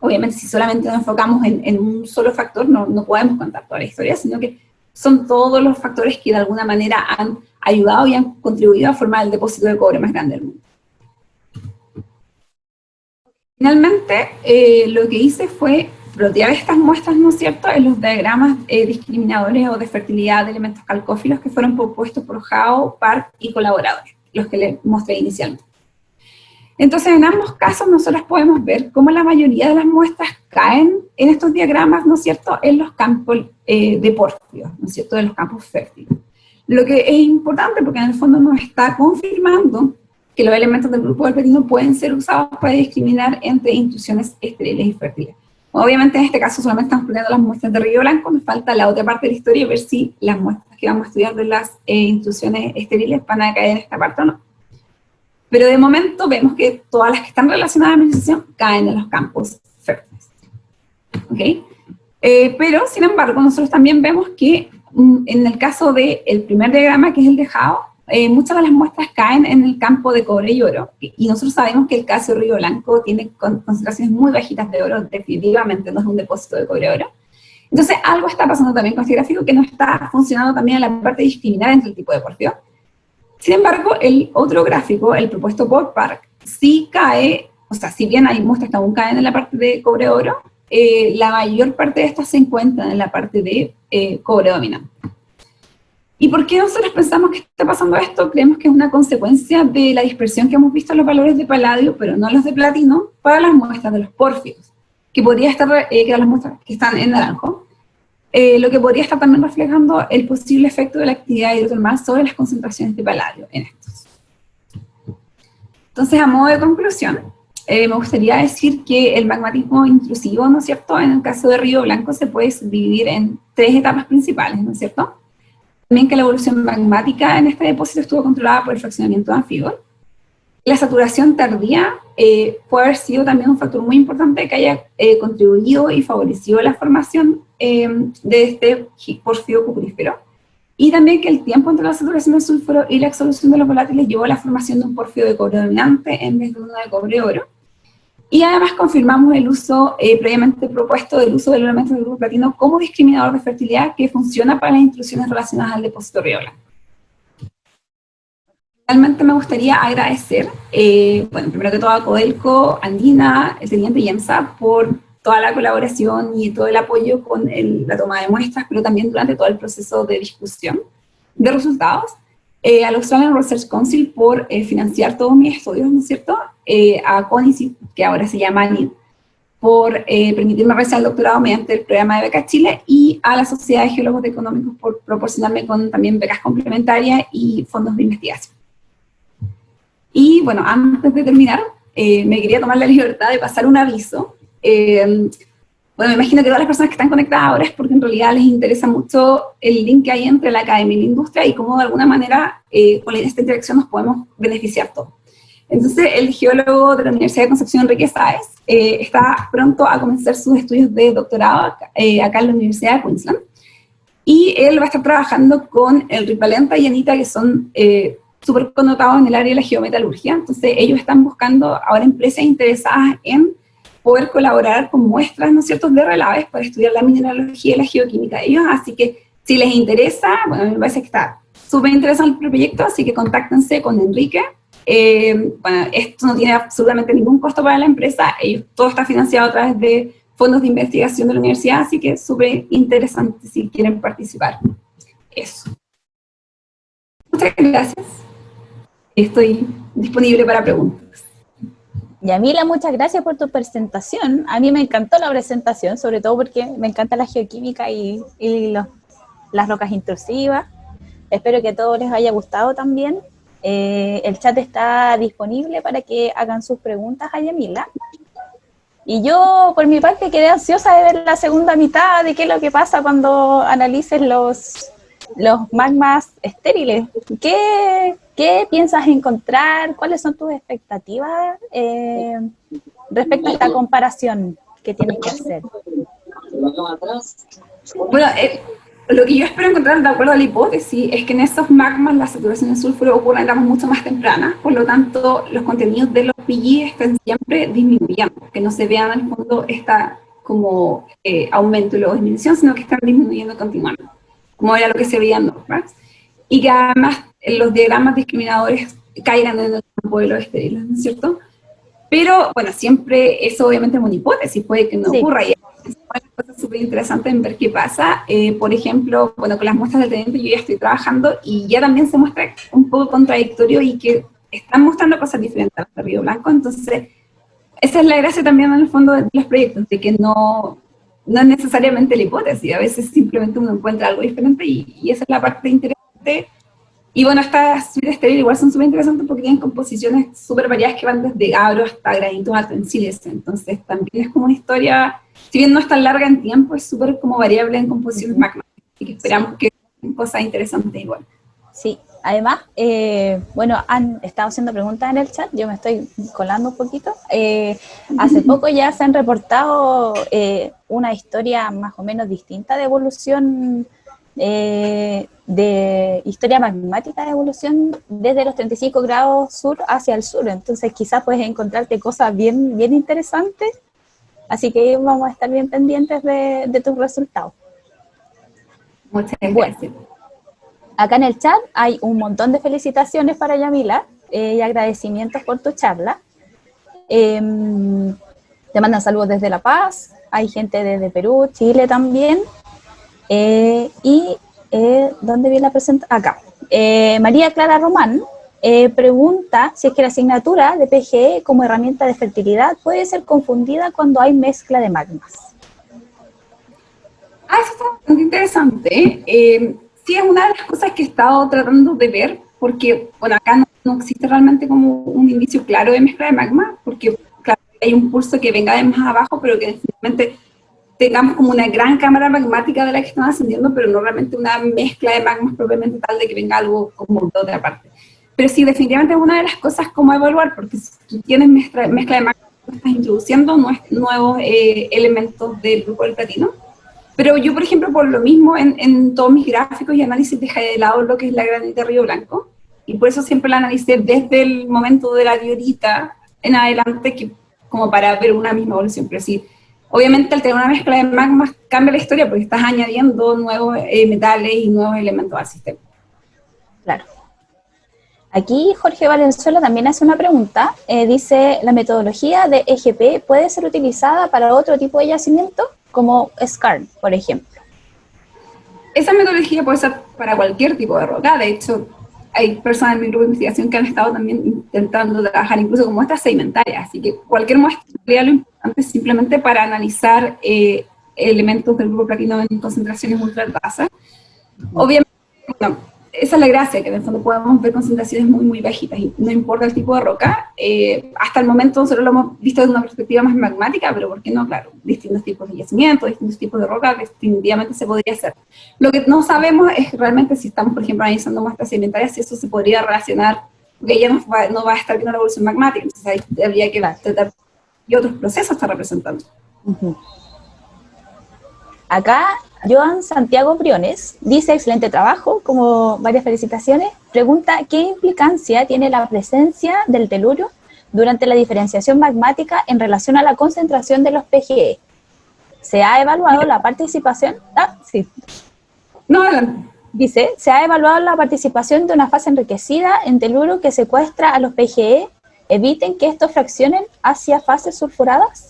Obviamente, si solamente nos enfocamos en un solo factor, no podemos contar toda la historia, sino que son todos los factores que de alguna manera han ayudado y han contribuido a formar el depósito de cobre más grande del mundo. Finalmente, lo que hice fue plotear estas muestras, ¿no es cierto?, en los diagramas discriminadores o de fertilidad de elementos calcófilos que fueron propuestos por Hao, Park y colaboradores, los que les mostré inicialmente. Entonces, en ambos casos, nosotros podemos ver cómo la mayoría de las muestras caen en estos diagramas, ¿no es cierto?, en los campos de porfio, ¿no es cierto?, de los campos fértiles. Lo que es importante porque en el fondo nos está confirmando que los elementos del grupo del platino pueden ser usados para discriminar entre intrusiones estériles y fértiles. Obviamente, en este caso solamente estamos poniendo las muestras de Río Blanco, nos falta la otra parte de la historia y ver si las muestras que vamos a estudiar de las intrusiones estériles van a caer en esta parte o no. Pero de momento vemos que todas las que están relacionadas a la mineralización caen en los campos fértiles. ¿Okay? Pero, sin embargo, nosotros también vemos que en el caso del primer diagrama, que es el de Hao, muchas de las muestras caen en el campo de cobre y oro, y nosotros sabemos que el caso de Río Blanco tiene concentraciones muy bajitas de oro, definitivamente no es un depósito de cobre y oro. Entonces, algo está pasando también con este gráfico que no está funcionando también en la parte de discriminar entre el tipo de porfio. Sin embargo, el otro gráfico, el propuesto por Park, sí cae, o sea, si bien hay muestras que aún caen en la parte de cobre-oro, la mayor parte de estas se encuentran en la parte de cobre dominante. ¿Y por qué nosotros pensamos que está pasando esto? Creemos que es una consecuencia de la dispersión que hemos visto en los valores de paladio, pero no los de platino, para las muestras de los pórfidos, que podría estar, que eran las muestras que están en naranjo, lo que podría estar también reflejando el posible efecto de la actividad hidrotermal sobre las concentraciones de paladio en estos. Entonces, a modo de conclusión, me gustaría decir que el magmatismo intrusivo, ¿no es cierto?, en el caso de Río Blanco se puede dividir en 3 etapas principales, ¿no es cierto? También que la evolución magmática en este depósito estuvo controlada por el fraccionamiento de anfibol. La saturación tardía puede haber sido también un factor muy importante que haya contribuido y favorecido la formación de este porfio cuprífero. Y también que el tiempo entre la saturación del sulfuro y la exsolución de los volátiles llevó a la formación de un porfio de cobre dominante en vez de uno de cobre-oro. Y además confirmamos el uso previamente propuesto del uso del elemento del grupo platino como discriminador de fertilidad que funciona para las intrusiones relacionadas al depósito Río Blanco. Realmente me gustaría agradecer, bueno, primero que todo a Codelco, Andina, el teniente Yemsa, por toda la colaboración y todo el apoyo con la toma de muestras, pero también durante todo el proceso de discusión de resultados. Al Australian Research Council por financiar todos mis estudios, ¿no es cierto? A CONICYT, que ahora se llama ANID, por permitirme realizar el doctorado mediante el programa de Becas Chile, y a la Sociedad de Geólogos Económicos por proporcionarme con también becas complementarias y fondos de investigación. Y bueno, antes de terminar, me quería tomar la libertad de pasar un aviso. Bueno, me imagino que todas las personas que están conectadas ahora es porque en realidad les interesa mucho el link que hay entre la academia y la industria y cómo de alguna manera con esta interacción nos podemos beneficiar todos. Entonces, el geólogo de la Universidad de Concepción, Enrique Sáez, está pronto a comenzar sus estudios de doctorado acá en la Universidad de Queensland. Y él va a estar trabajando con el Ripalenta y Anita, que son súper connotados en el área de la geometalurgia. Entonces, ellos están buscando ahora empresas interesadas en poder colaborar con muestras, ¿no es cierto?, de relaves para estudiar la mineralogía y la geoquímica de ellos. Así que, si les interesa, bueno, me parece que está súper interesante el proyecto, así que contáctense con Enrique. Bueno, esto no tiene absolutamente ningún costo para la empresa, todo está financiado a través de fondos de investigación de la universidad, así que es súper interesante si quieren participar. Eso. Muchas gracias. Estoy disponible para preguntas. Yamila, muchas gracias por tu presentación. A mí me encantó la presentación, sobre todo porque me encanta la geoquímica y las rocas intrusivas. Espero que a todos les haya gustado también. El chat está disponible para que hagan sus preguntas a Yamila. Y yo, por mi parte, quedé ansiosa de ver la segunda mitad de qué es lo que pasa cuando analices los magmas estériles. ¿Qué piensas encontrar? ¿Cuáles son tus expectativas respecto a esta comparación que tienes que hacer? Bueno, lo que yo espero encontrar, de acuerdo a la hipótesis, es que en esos magmas la saturación de sulfuro ocurre en etapas mucho más tempranas, por lo tanto, los contenidos de los PG están siempre disminuyendo, que no se vean al fondo esta como aumento y luego disminución, sino que están disminuyendo continuamente, como era lo que se veía en Normax, y que además los diagramas discriminadores caigan en el campo de los estériles, ¿no es cierto? Pero, bueno, siempre eso obviamente es una hipótesis, puede que no ocurra, y es una cosa súper interesante en ver qué pasa. Por ejemplo, bueno, con las muestras del teniente yo ya estoy trabajando y ya también se muestra un poco contradictorio y que están mostrando cosas diferentes a Río Blanco, entonces esa es la gracia también en el fondo de los proyectos, de que no es necesariamente la hipótesis, a veces simplemente uno encuentra algo diferente y esa es la parte interesante. Y bueno, estas suites estériles igual son súper interesantes porque tienen composiciones súper variadas que van desde gabro hasta granitos altoensiles, entonces también es como una historia, si bien no es tan larga en tiempo, es súper como variable en composiciones magmas, así que esperamos que sean cosas interesantes igual. Sí, además, bueno, han estado haciendo preguntas en el chat, yo me estoy colando un poquito. Hace poco ya se han reportado una historia más o menos distinta de evolución, de historia magmática de evolución desde los 35 grados sur hacia el sur, entonces quizás puedes encontrarte cosas bien interesantes, así que vamos a estar bien pendientes de tus resultados. Muchas gracias. Bueno, acá en el chat hay un montón de felicitaciones para Yamila y agradecimientos por tu charla. Te mandan saludos desde La Paz, hay gente desde Perú, Chile también. ¿Dónde viene la presentación? Acá. María Clara Román pregunta si es que la asignatura de PGE como herramienta de fertilidad puede ser confundida cuando hay mezcla de magmas. Eso está bastante interesante. Sí, es una de las cosas que he estado tratando de ver, porque bueno, acá no existe realmente como un indicio claro de mezcla de magma, porque claro, hay un pulso que venga de más abajo, pero que definitivamente tengamos como una gran cámara magmática de la que están ascendiendo, pero no realmente una mezcla de magmas propiamente tal de que venga algo como de otra parte. Pero sí, definitivamente es una de las cosas como evaluar, porque si tú tienes mezcla de magmas, estás introduciendo nuevos elementos del grupo del platino. Pero yo, por ejemplo, por lo mismo, en todos mis gráficos y análisis dejé de lado lo que es la granita Río Blanco, y por eso siempre la analicé desde el momento de la diorita en adelante, que, como para ver una misma evolución. Pero sí, obviamente al tener una mezcla de magmas cambia la historia porque estás añadiendo nuevos metales y nuevos elementos al sistema. Claro. Aquí Jorge Valenzuela también hace una pregunta, dice, ¿la metodología de EGP puede ser utilizada para otro tipo de yacimiento, como Skarn, por ejemplo? Esa metodología puede ser para cualquier tipo de roca, de hecho, hay personas en mi grupo de investigación que han estado también intentando trabajar incluso con muestras sedimentarias, así que cualquier muestra, lo importante es simplemente para analizar elementos del grupo platino en concentraciones ultra altas. Obviamente, bueno, esa es la gracia, que en el fondo podemos ver concentraciones muy, muy bajitas, y no importa el tipo de roca. Hasta el momento nosotros lo hemos visto desde una perspectiva más magmática, pero ¿por qué no? Claro, distintos tipos de yacimientos, distintos tipos de roca, definitivamente se podría hacer. Lo que no sabemos es realmente si estamos, por ejemplo, analizando muestras sedimentarias, si eso se podría relacionar, porque ya no va a estar viendo la evolución magmática, entonces ahí habría que tratar qué otros procesos está representando. Acá, Joan Santiago Briones dice: excelente trabajo, como varias felicitaciones. Pregunta: ¿qué implicancia tiene la presencia del telurio durante la diferenciación magmática en relación a la concentración de los PGE? ¿Se ha evaluado la participación? Sí. No, dice: ¿se ha evaluado la participación de una fase enriquecida en telurio que secuestra a los PGE? ¿Eviten que estos fraccionen hacia fases sulfuradas?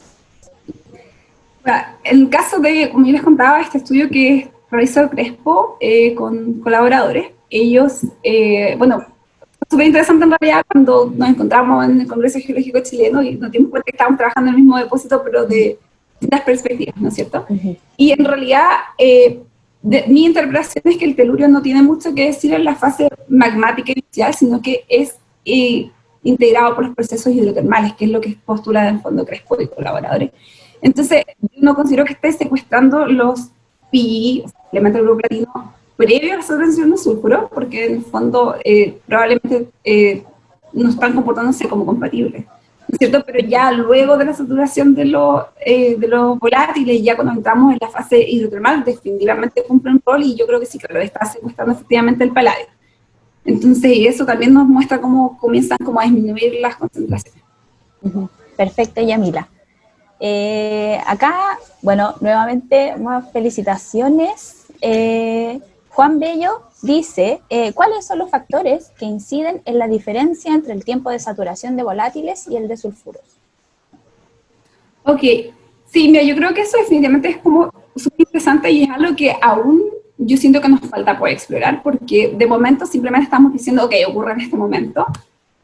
En el caso de, como yo les contaba, este estudio que realizó Crespo con colaboradores, ellos, bueno, fue súper interesante en realidad cuando nos encontramos en el Congreso Geológico Chileno y nos dimos cuenta que estábamos trabajando en el mismo depósito, pero de distintas perspectivas, ¿no es cierto? Y en realidad, mi interpretación es que el telurio no tiene mucho que decir en la fase magmática inicial, sino que es integrado por los procesos hidrotermales, que es lo que postula en el fondo Crespo y colaboradores. Entonces, yo no considero que esté secuestrando los PGE, elementos del grupo platino, previo a la saturación de sulfuro, porque en el fondo probablemente no están comportándose como compatibles, ¿no es cierto? Pero ya luego de la saturación de los volátiles, ya cuando entramos en la fase hidrotermal, definitivamente cumple un rol, y yo creo que sí, claro, está secuestrando efectivamente el paladio. Entonces, eso también nos muestra cómo comienzan como a disminuir las concentraciones. Perfecto, Yamila. Acá, bueno, nuevamente, más felicitaciones. Juan Bello dice: ¿cuáles son los factores que inciden en la diferencia entre el tiempo de saturación de volátiles y el de sulfuros? Ok, sí, mira, yo creo que eso definitivamente es como súper interesante y es algo que aún yo siento que nos falta por explorar, porque de momento simplemente estamos diciendo, ok, ocurre en este momento,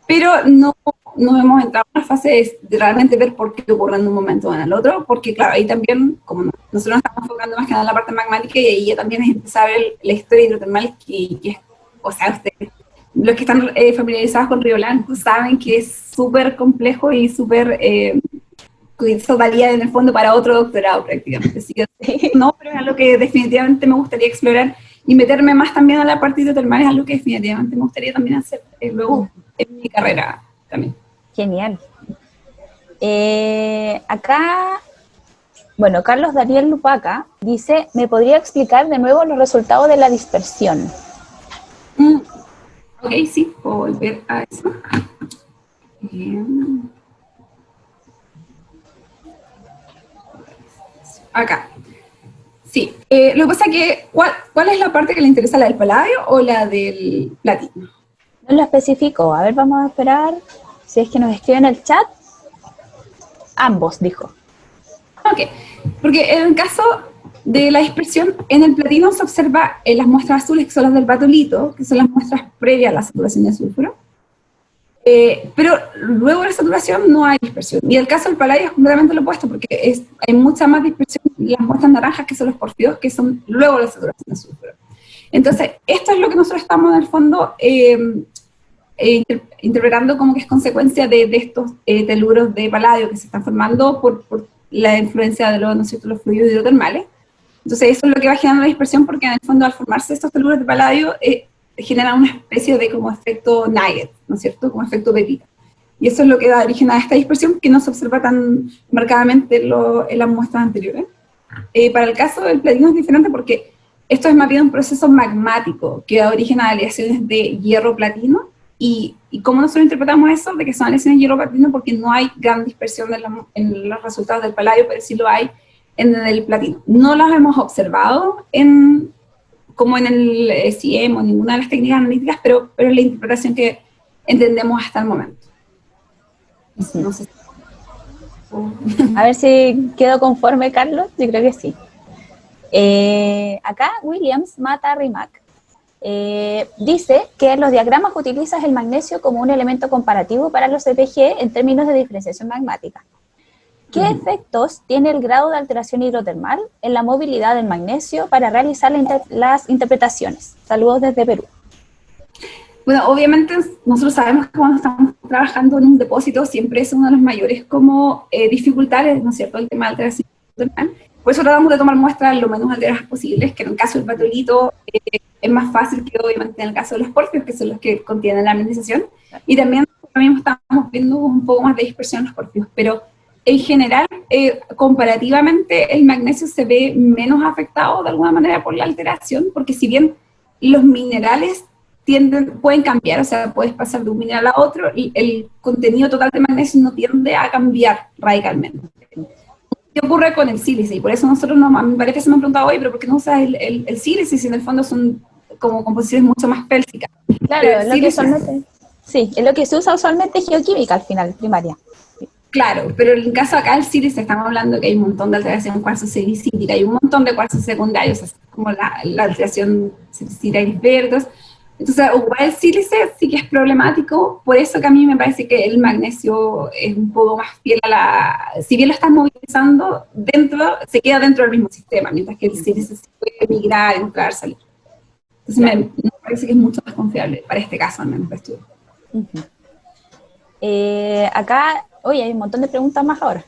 pero no hemos entrado en la fase de realmente ver por qué ocurre en un momento o en el otro, porque claro, ahí también, como nosotros nos estamos enfocando más que nada en la parte magmática, y ahí ya también es empezar a ver la historia hidrotermal, que es, o sea, ustedes, los que están familiarizados con Río Blanco, saben que es súper complejo y súper, eso valía en el fondo para otro doctorado prácticamente, así que no, pero es algo que definitivamente me gustaría explorar, y meterme más también a la parte hidrotermal es algo que definitivamente me gustaría también hacer luego en mi carrera también. Genial. Acá, bueno, Carlos Daniel Lupaca dice: ¿me podría explicar de nuevo los resultados de la dispersión? Ok, sí, puedo volver a eso. Acá. Sí, lo que pasa es que, ¿cuál es la parte que le interesa, la del paladio o la del platino? No lo especifico. A ver, vamos a esperar si es que nos escriben en el chat. Ambos, dijo. Ok, porque en el caso de la dispersión, en el platino se observa en las muestras azules, que son las del batolito, que son las muestras previas a la saturación de sulfuro, pero luego de la saturación no hay dispersión. Y el caso del paladio es completamente lo opuesto, porque hay mucha más dispersión en las muestras naranjas, que son los porfidos, que son luego de la saturación de sulfuro. Entonces, esto es lo que nosotros estamos en el fondo interpretando como que es consecuencia de estos teluros de paladio que se están formando por la influencia de ¿no es cierto?, los fluidos hidrotermales. Entonces eso es lo que va generando la dispersión, porque en el fondo al formarse estos teluros de paladio generan una especie de como efecto nugget, ¿no es cierto?, como efecto pepita. Y eso es lo que da origen a esta dispersión que no se observa tan marcadamente en las muestras anteriores. Para el caso del platino es diferente porque esto es más bien un proceso magmático que da origen a aleaciones de hierro-platino. Y cómo nosotros interpretamos eso, de que son aleaciones de hierro-platino, porque no hay gran dispersión en los resultados del paladio, pero sí lo hay en el platino. No las hemos observado como en el CIEM o ninguna de las técnicas analíticas, pero es la interpretación que entendemos hasta el momento. No sé. A ver si quedó conforme, Carlos. Yo creo que sí. Acá Williams Mata Rimac dice que en los diagramas utilizas el magnesio como un elemento comparativo para los EPG en términos de diferenciación magmática. ¿Qué efectos tiene el grado de alteración hidrotermal en la movilidad del magnesio para realizar las interpretaciones? Saludos desde Perú. Bueno, obviamente nosotros sabemos que cuando estamos trabajando en un depósito siempre es una de las mayores como dificultades, ¿no es cierto?, el tema de alteración nutricional. Por eso tratamos de tomar muestras lo menos alteradas posibles, que en el caso del patolito es más fácil que obviamente en el caso de los porfios, que son los que contienen la mineralización, y también estamos viendo un poco más de dispersión en los porfios, pero en general, comparativamente, el magnesio se ve menos afectado de alguna manera por la alteración, porque si bien los minerales pueden cambiar, o sea, puedes pasar de un mineral a otro, y el contenido total de magnesio no tiende a cambiar radicalmente. ¿Qué ocurre con el sílice? Y por eso nosotros, a mí parece que se me han preguntado hoy, pero ¿por qué no usas el sílice si en el fondo son como composiciones mucho más pélsicas? Claro, es lo que usualmente, sí, es lo que se usa usualmente geoquímica al final, primaria. Claro, pero en el caso acá del sílice estamos hablando que hay un montón de alteración cuarzo silicítica, hay un montón de cuarzos secundarios, así como la alteración silicítica y verdes. Entonces, ocupar el sílice sí que es problemático, por eso que a mí me parece que el magnesio es un poco más fiel a si bien lo estás movilizando, se queda dentro del mismo sistema, mientras que el sílice se puede migrar, entrar, salir. Entonces, me parece que es mucho más confiable, para este caso al menos de estudio. Acá, oye, hay un montón de preguntas más ahora.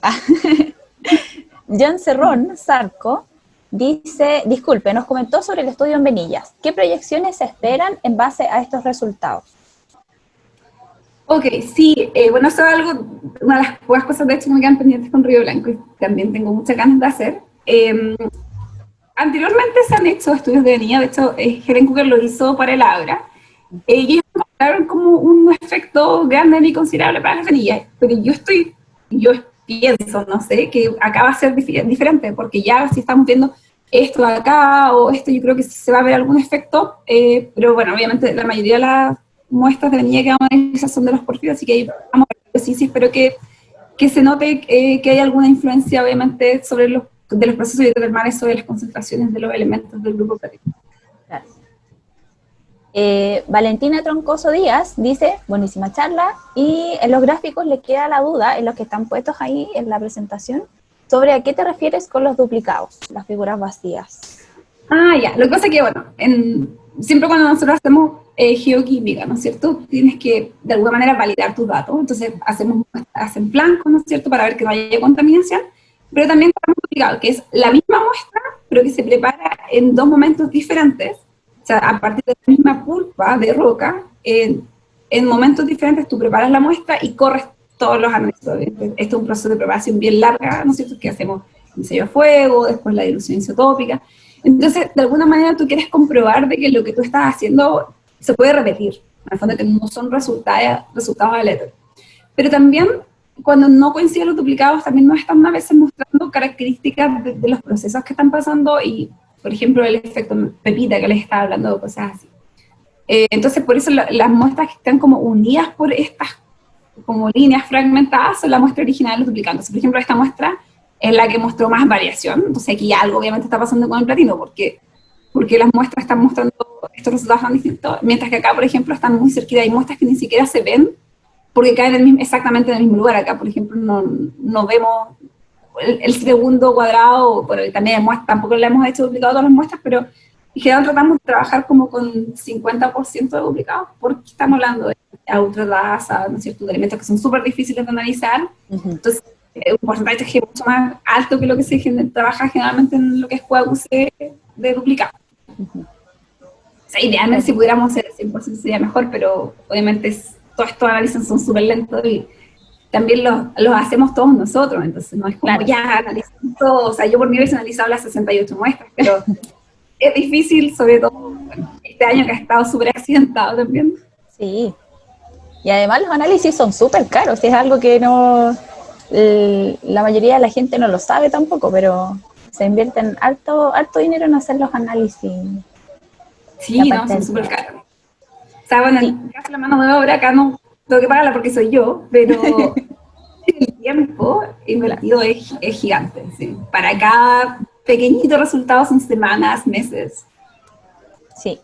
John Cerrón, Zarco, dice, disculpe, nos comentó sobre el estudio en venillas. ¿Qué proyecciones se esperan en base a estos resultados? Ok, sí, bueno, eso es una de las pocas cosas de hecho que me quedan pendientes con Río Blanco y también tengo muchas ganas de hacer. Anteriormente se han hecho estudios de venilla, de hecho Helen Cooker lo hizo para el Abra, y ellos encontraron como un efecto grande y considerable para las venillas, pero yo pienso, no sé, que acá va a ser diferente, porque ya si estamos viendo esto de acá o esto, yo creo que se va a ver algún efecto, pero bueno, obviamente la mayoría de las muestras de venilla que vamos a analizar son de los porfirios, así que vamos a ver, sí, espero que se note que hay alguna influencia, obviamente, de los procesos hidrotermales sobre las concentraciones de los elementos del grupo platino. Claro. Valentina Troncoso Díaz dice, buenísima charla, y en los gráficos le queda la duda, en los que están puestos ahí en la presentación, sobre a qué te refieres con los duplicados, las figuras vacías. Ya, lo que pasa es que, bueno, siempre cuando nosotros hacemos geoquímica, ¿no es cierto? Tienes que, de alguna manera, validar tus datos, entonces hacen blancos, ¿no es cierto?, para ver que no haya contaminación, pero también tenemos duplicado, que es la misma muestra, pero que se prepara en dos momentos diferentes, o sea, a partir de la misma pulpa de roca, en momentos diferentes tú preparas la muestra y corres todos los análisis. Este es un proceso de preparación bien larga, ¿no es cierto?, que hacemos ensayo a fuego, después la dilución isotópica. Entonces, de alguna manera tú quieres comprobar de que lo que tú estás haciendo se puede repetir, en el fondo que no son resultados aleatorios. Pero también, cuando no coinciden los duplicados, también nos están a veces mostrando características de los procesos que están pasando y, por ejemplo, el efecto pepita que les estaba hablando, cosas así. Entonces, por eso las muestras que están como unidas por estas como líneas fragmentadas son la muestra original de los duplicados. Por ejemplo, esta muestra es la que mostró más variación, entonces aquí algo obviamente está pasando con el platino, porque las muestras están mostrando estos resultados tan distintos, mientras que acá, por ejemplo, están muy cerquita, hay muestras que ni siquiera se ven, porque caen exactamente en el mismo lugar. Acá, por ejemplo, no vemos el segundo cuadrado, bueno, también tampoco le hemos hecho duplicado todas las muestras, pero en general tratamos de trabajar como con 50% de duplicados, porque estamos hablando de ultratasa, ¿no es cierto?, de elementos que son súper difíciles de analizar, entonces un porcentaje es mucho más alto que lo que se trabaja generalmente en lo que es QAQC de duplicado. O sea, idealmente si pudiéramos hacer el 100% sería mejor, pero obviamente todos estos análisis son súper lentos y también los hacemos todos nosotros, entonces no es como ya analizamos todo, o sea, yo por mi vez he analizado las 68 muestras, pero es difícil, sobre todo bueno, este año que ha estado súper accidentado también. Sí, y además los análisis son súper caros, es algo que no, la mayoría de la gente no lo sabe tampoco, pero se invierten harto dinero en hacer los análisis. Sí, no, son súper caros. O sea, bueno, en el caso de la mano de obra, acá no tengo que pagarla porque soy yo, pero el tiempo invertido es gigante. ¿Sí? Para cada pequeñito resultado son semanas, meses. Sí.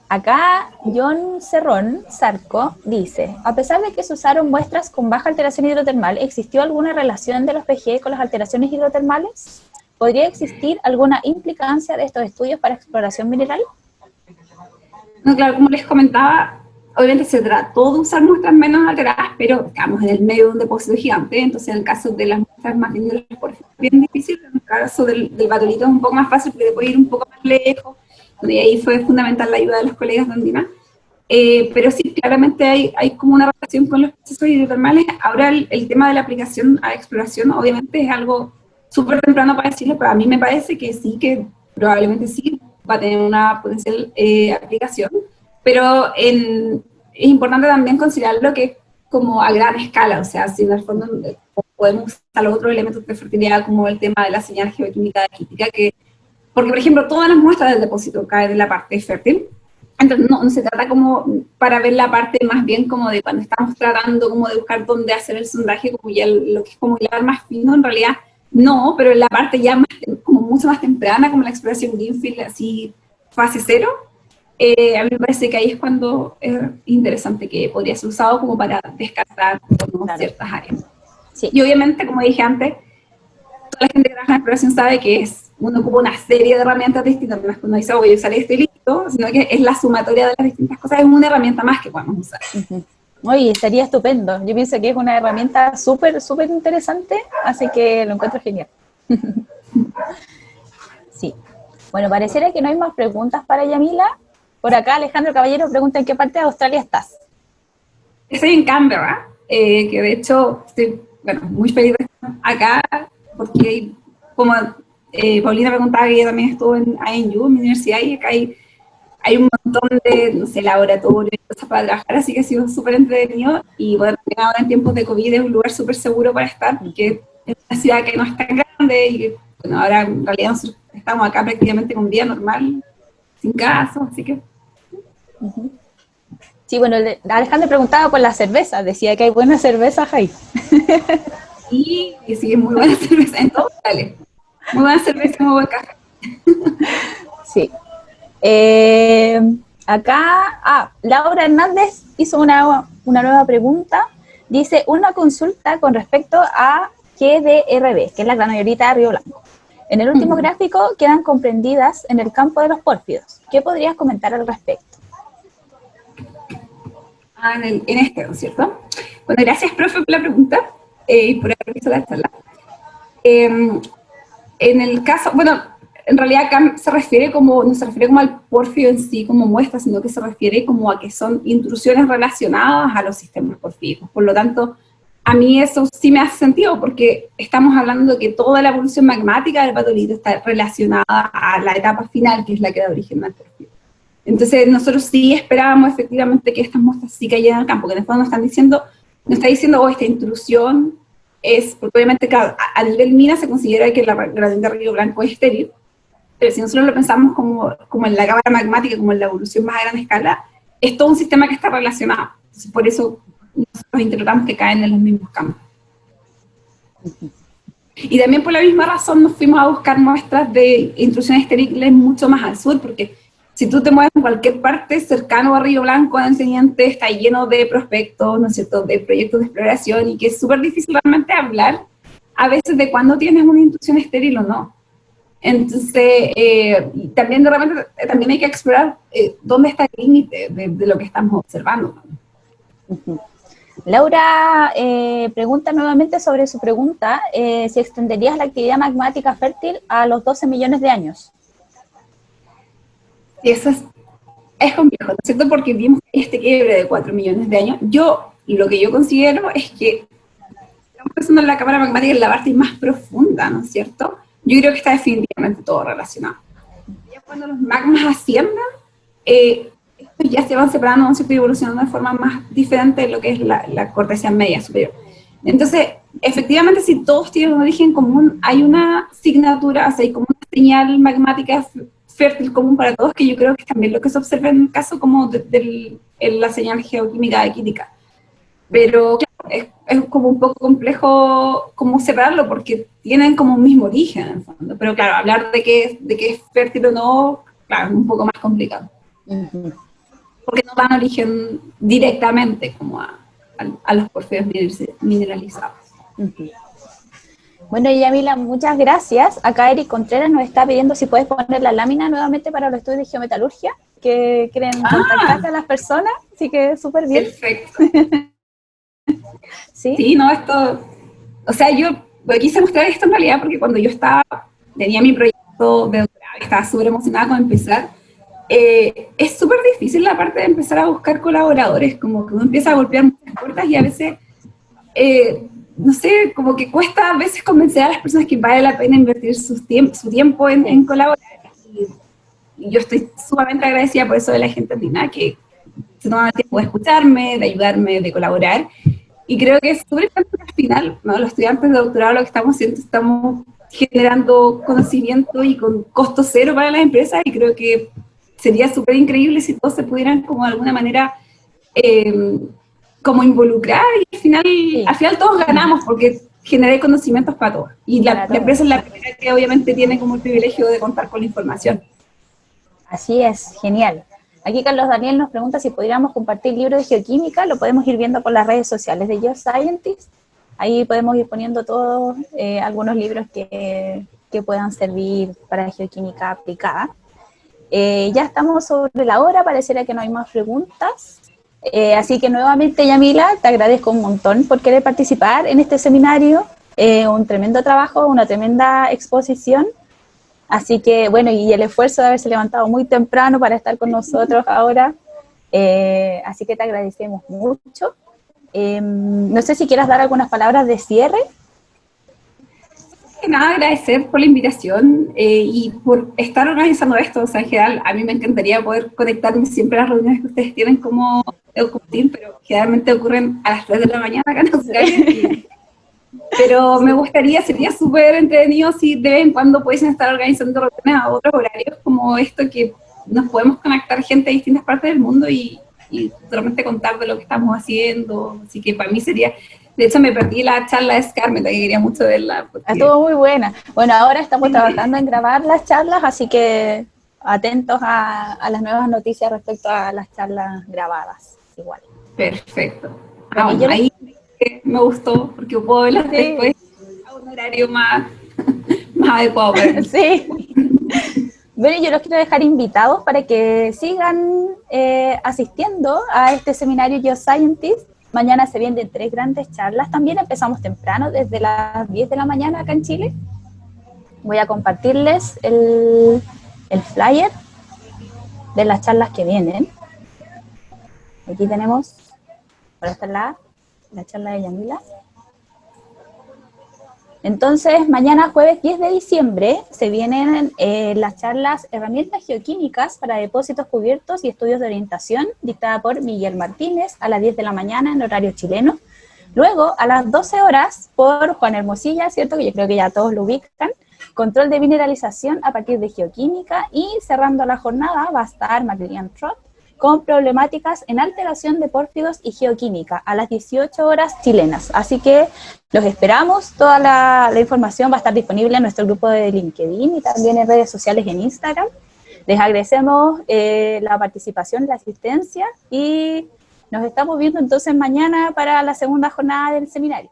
Acá John Cerrón, Zarco, dice, a pesar de que se usaron muestras con baja alteración hidrotermal, ¿existió alguna relación de los PGE con las alteraciones hidrotermales? ¿Podría existir alguna implicancia de estos estudios para exploración mineral? No, claro, como les comentaba, obviamente se trató de usar muestras menos alteradas, pero estamos en el medio de un depósito gigante, entonces en el caso de las muestras más bien de los porfios es bien difícil, en el caso del batolito es un poco más fácil porque puede ir un poco más lejos, y ahí fue fundamental la ayuda de los colegas de Andina. Pero sí, claramente hay como una relación con los procesos hidrotermales. Ahora el tema de la aplicación a exploración obviamente es algo súper temprano para decirlo, pero a mí me parece que sí, que probablemente sí va a tener una potencial aplicación, pero es importante también considerarlo que como a gran escala, o sea, si en el fondo podemos usar los otros elementos de fertilidad como el tema de la señal geoquímica química, que, porque por ejemplo todas las muestras del depósito caen en la parte fértil, entonces no se trata como para ver la parte más bien como de cuando estamos tratando como de buscar dónde hacer el sondaje, como ya lo que es como hilar más fino, en realidad no, pero en la parte ya más, como mucho más temprana, como la exploración Greenfield, así fase cero, a mí me parece que ahí es cuando es interesante que podría ser usado como para descartar ciertas áreas. Sí. Y obviamente, como dije antes, toda la gente que trabaja en exploración sabe que uno ocupa una serie de herramientas distintas, no es que uno dice, voy a usar esto y listo, sino que es la sumatoria de las distintas cosas, es una herramienta más que podemos usar. Oye, estaría estupendo. Yo pienso que es una herramienta súper, súper interesante, así que lo encuentro genial. Sí. Bueno, pareciera que no hay más preguntas para Yamila. Por acá Alejandro Caballero pregunta ¿en qué parte de Australia estás? Estoy en Canberra, que de hecho estoy muy feliz de estar acá, porque como Paulina preguntaba que ella también estuvo en INU, en mi universidad, y acá hay un montón de, no sé, laboratorios y cosas para trabajar, así que ha sido súper entretenido, y bueno, ahora en tiempos de COVID es un lugar súper seguro para estar, porque es una ciudad que no es tan grande, y que, bueno, ahora en realidad nosotros estamos acá prácticamente con vida normal, sin casos, así que... Sí, bueno, Alejandro preguntaba por la cerveza, decía que hay buena cerveza ahí. Sí, es muy buena cerveza, en todos lugares. Muy buena cerveza, muy buen café. Sí. Acá, Laura Hernández hizo una nueva pregunta. Dice, una consulta con respecto a GDRB, que es la granulita de Río Blanco. En el último gráfico quedan comprendidas en el campo de los pórfidos. ¿Qué podrías comentar al respecto? En este, ¿no es cierto? Bueno, gracias, profe, por la pregunta y por haber visto la charla. En el caso, bueno, en realidad acá se refiere como, no se refiere como al pórfido en sí como muestra, sino que se refiere como a que son intrusiones relacionadas a los sistemas porfíricos. Por lo tanto, a mí eso sí me hace sentido, porque estamos hablando de que toda la evolución magmática del batolito está relacionada a la etapa final, que es la que da origen al porfirio. Entonces nosotros sí esperábamos efectivamente que estas muestras sí cayeran al campo, que en el fondo nos está diciendo, oh, esta intrusión es, porque obviamente a nivel mina se considera que la granulita de Río Blanco es estéril, pero si nosotros lo pensamos como en la cámara magmática, como en la evolución más a gran escala, es todo un sistema que está relacionado. Entonces, por eso nosotros interpretamos que caen en los mismos campos. Y también por la misma razón nos fuimos a buscar muestras de intrusiones estériles mucho más al sur, porque si tú te mueves en cualquier parte cercano a Río Blanco, en el teniente, está lleno de prospectos, ¿no es cierto?, de proyectos de exploración, y que es súper difícil realmente hablar a veces de cuándo tienes una intrusión estéril o no. Entonces, también de repente también hay que explorar dónde está el límite de lo que estamos observando. Laura pregunta nuevamente sobre su pregunta, si extenderías la actividad magmática fértil a los 12 millones de años. Y eso es complejo, ¿no es cierto? Porque vimos este quiebre de 4 millones de años. Lo que yo considero es que estamos pensando en la cámara magmática en la parte más profunda, ¿no es cierto? Yo creo que está definitivamente todo relacionado. Ya cuando los magmas asciendan, estos ya se van separando, ¿no es cierto?, y evolucionando de forma más diferente de lo que es la corteza media superior. Entonces, efectivamente, si todos tienen un origen común, hay una signatura, o sea, hay como una señal magmática fértil común para todos, que yo creo que es también lo que se observa en el caso como de la señal geoquímica de Quítica. Pero claro, es como un poco complejo como separarlo, porque tienen como un mismo origen en el fondo. Pero claro, hablar de que es fértil o no, claro, es un poco más complicado. Porque no dan origen directamente como a los porfirios mineralizados. Bueno, Yamila, muchas gracias. Acá Eric Contreras nos está pidiendo si puedes poner la lámina nuevamente para los estudios de geometalurgia. que quieren contactarse a las personas, así que súper bien. Perfecto. ¿Sí? Sí, no, esto, o sea, yo quise mostrar esto en realidad porque cuando yo tenía mi proyecto de doctorado y estaba súper emocionada con empezar, es súper difícil la parte de empezar a buscar colaboradores, como que uno empieza a golpear muchas puertas y a veces, no sé, como que cuesta a veces convencer a las personas que vale la pena invertir su tiempo en colaborar. Y yo estoy sumamente agradecida por eso de la gente andina, que se toma el tiempo de escucharme, de ayudarme, de colaborar. Y creo que es súper importante que al final, ¿no? Los estudiantes de doctorado lo que estamos haciendo, estamos generando conocimiento y con costo cero para las empresas, y creo que sería súper increíble si todos se pudieran como de alguna manera como involucrar, y al final todos ganamos porque generé conocimientos para todos. Y la empresa es la primera que obviamente tiene como el privilegio de contar con la información. Así es, genial. Aquí Carlos Daniel nos pregunta si pudiéramos compartir libros de geoquímica. Lo podemos ir viendo por las redes sociales de Geoscientist. Ahí podemos ir poniendo todos algunos libros que puedan servir para geoquímica aplicada. Ya estamos sobre la hora, pareciera que no hay más preguntas. Así que nuevamente, Yamila, te agradezco un montón por querer participar en este seminario. Un tremendo trabajo, una tremenda exposición. Así que, bueno, y el esfuerzo de haberse levantado muy temprano para estar con nosotros ahora. Así que te agradecemos mucho. No sé si quieras dar algunas palabras de cierre. Nada, agradecer por la invitación y por estar organizando esto. O sea, en general, a mí me encantaría poder conectarme siempre a las reuniones que ustedes tienen como Team, pero generalmente ocurren a las 3 de la mañana acá en Australia. Pero me gustaría, sería súper entretenido si de vez en cuando pudiesen estar organizando reuniones a otros horarios como esto, que nos podemos conectar gente de distintas partes del mundo y solamente contar de lo que estamos haciendo. Así que para mí sería... De hecho, me perdí la charla de Scarlett, que quería mucho verla. Porque... Estuvo muy buena. Bueno, ahora estamos trabajando en grabar las charlas, así que atentos a las nuevas noticias respecto a las charlas grabadas. Igual. Perfecto. Bueno, ahí me gustó, porque puedo verlas después a un horario más adecuado para mí. Sí. Bueno, yo los quiero dejar invitados para que sigan asistiendo a este seminario Geoscientist. Mañana se vienen 3 grandes charlas. También empezamos temprano, desde las 10 de la mañana acá en Chile. Voy a compartirles el flyer de las charlas que vienen. Aquí tenemos, ahora está la charla de Yamila. Entonces, mañana jueves 10 de diciembre se vienen las charlas Herramientas Geoquímicas para Depósitos Cubiertos y Estudios de Orientación, dictada por Miguel Martínez a las 10 de la mañana en horario chileno. Luego, a las 12 horas, por Juan Hermosilla, ¿cierto? Que yo creo que ya todos lo ubican. Control de mineralización a partir de geoquímica, y cerrando la jornada va a estar Maclillan Trott con problemáticas en alteración de pórfidos y geoquímica a las 18 horas chilenas. Así que los esperamos. Toda la información va a estar disponible en nuestro grupo de LinkedIn y también en redes sociales en Instagram. Les agradecemos la participación, la asistencia, y nos estamos viendo entonces mañana para la segunda jornada del seminario.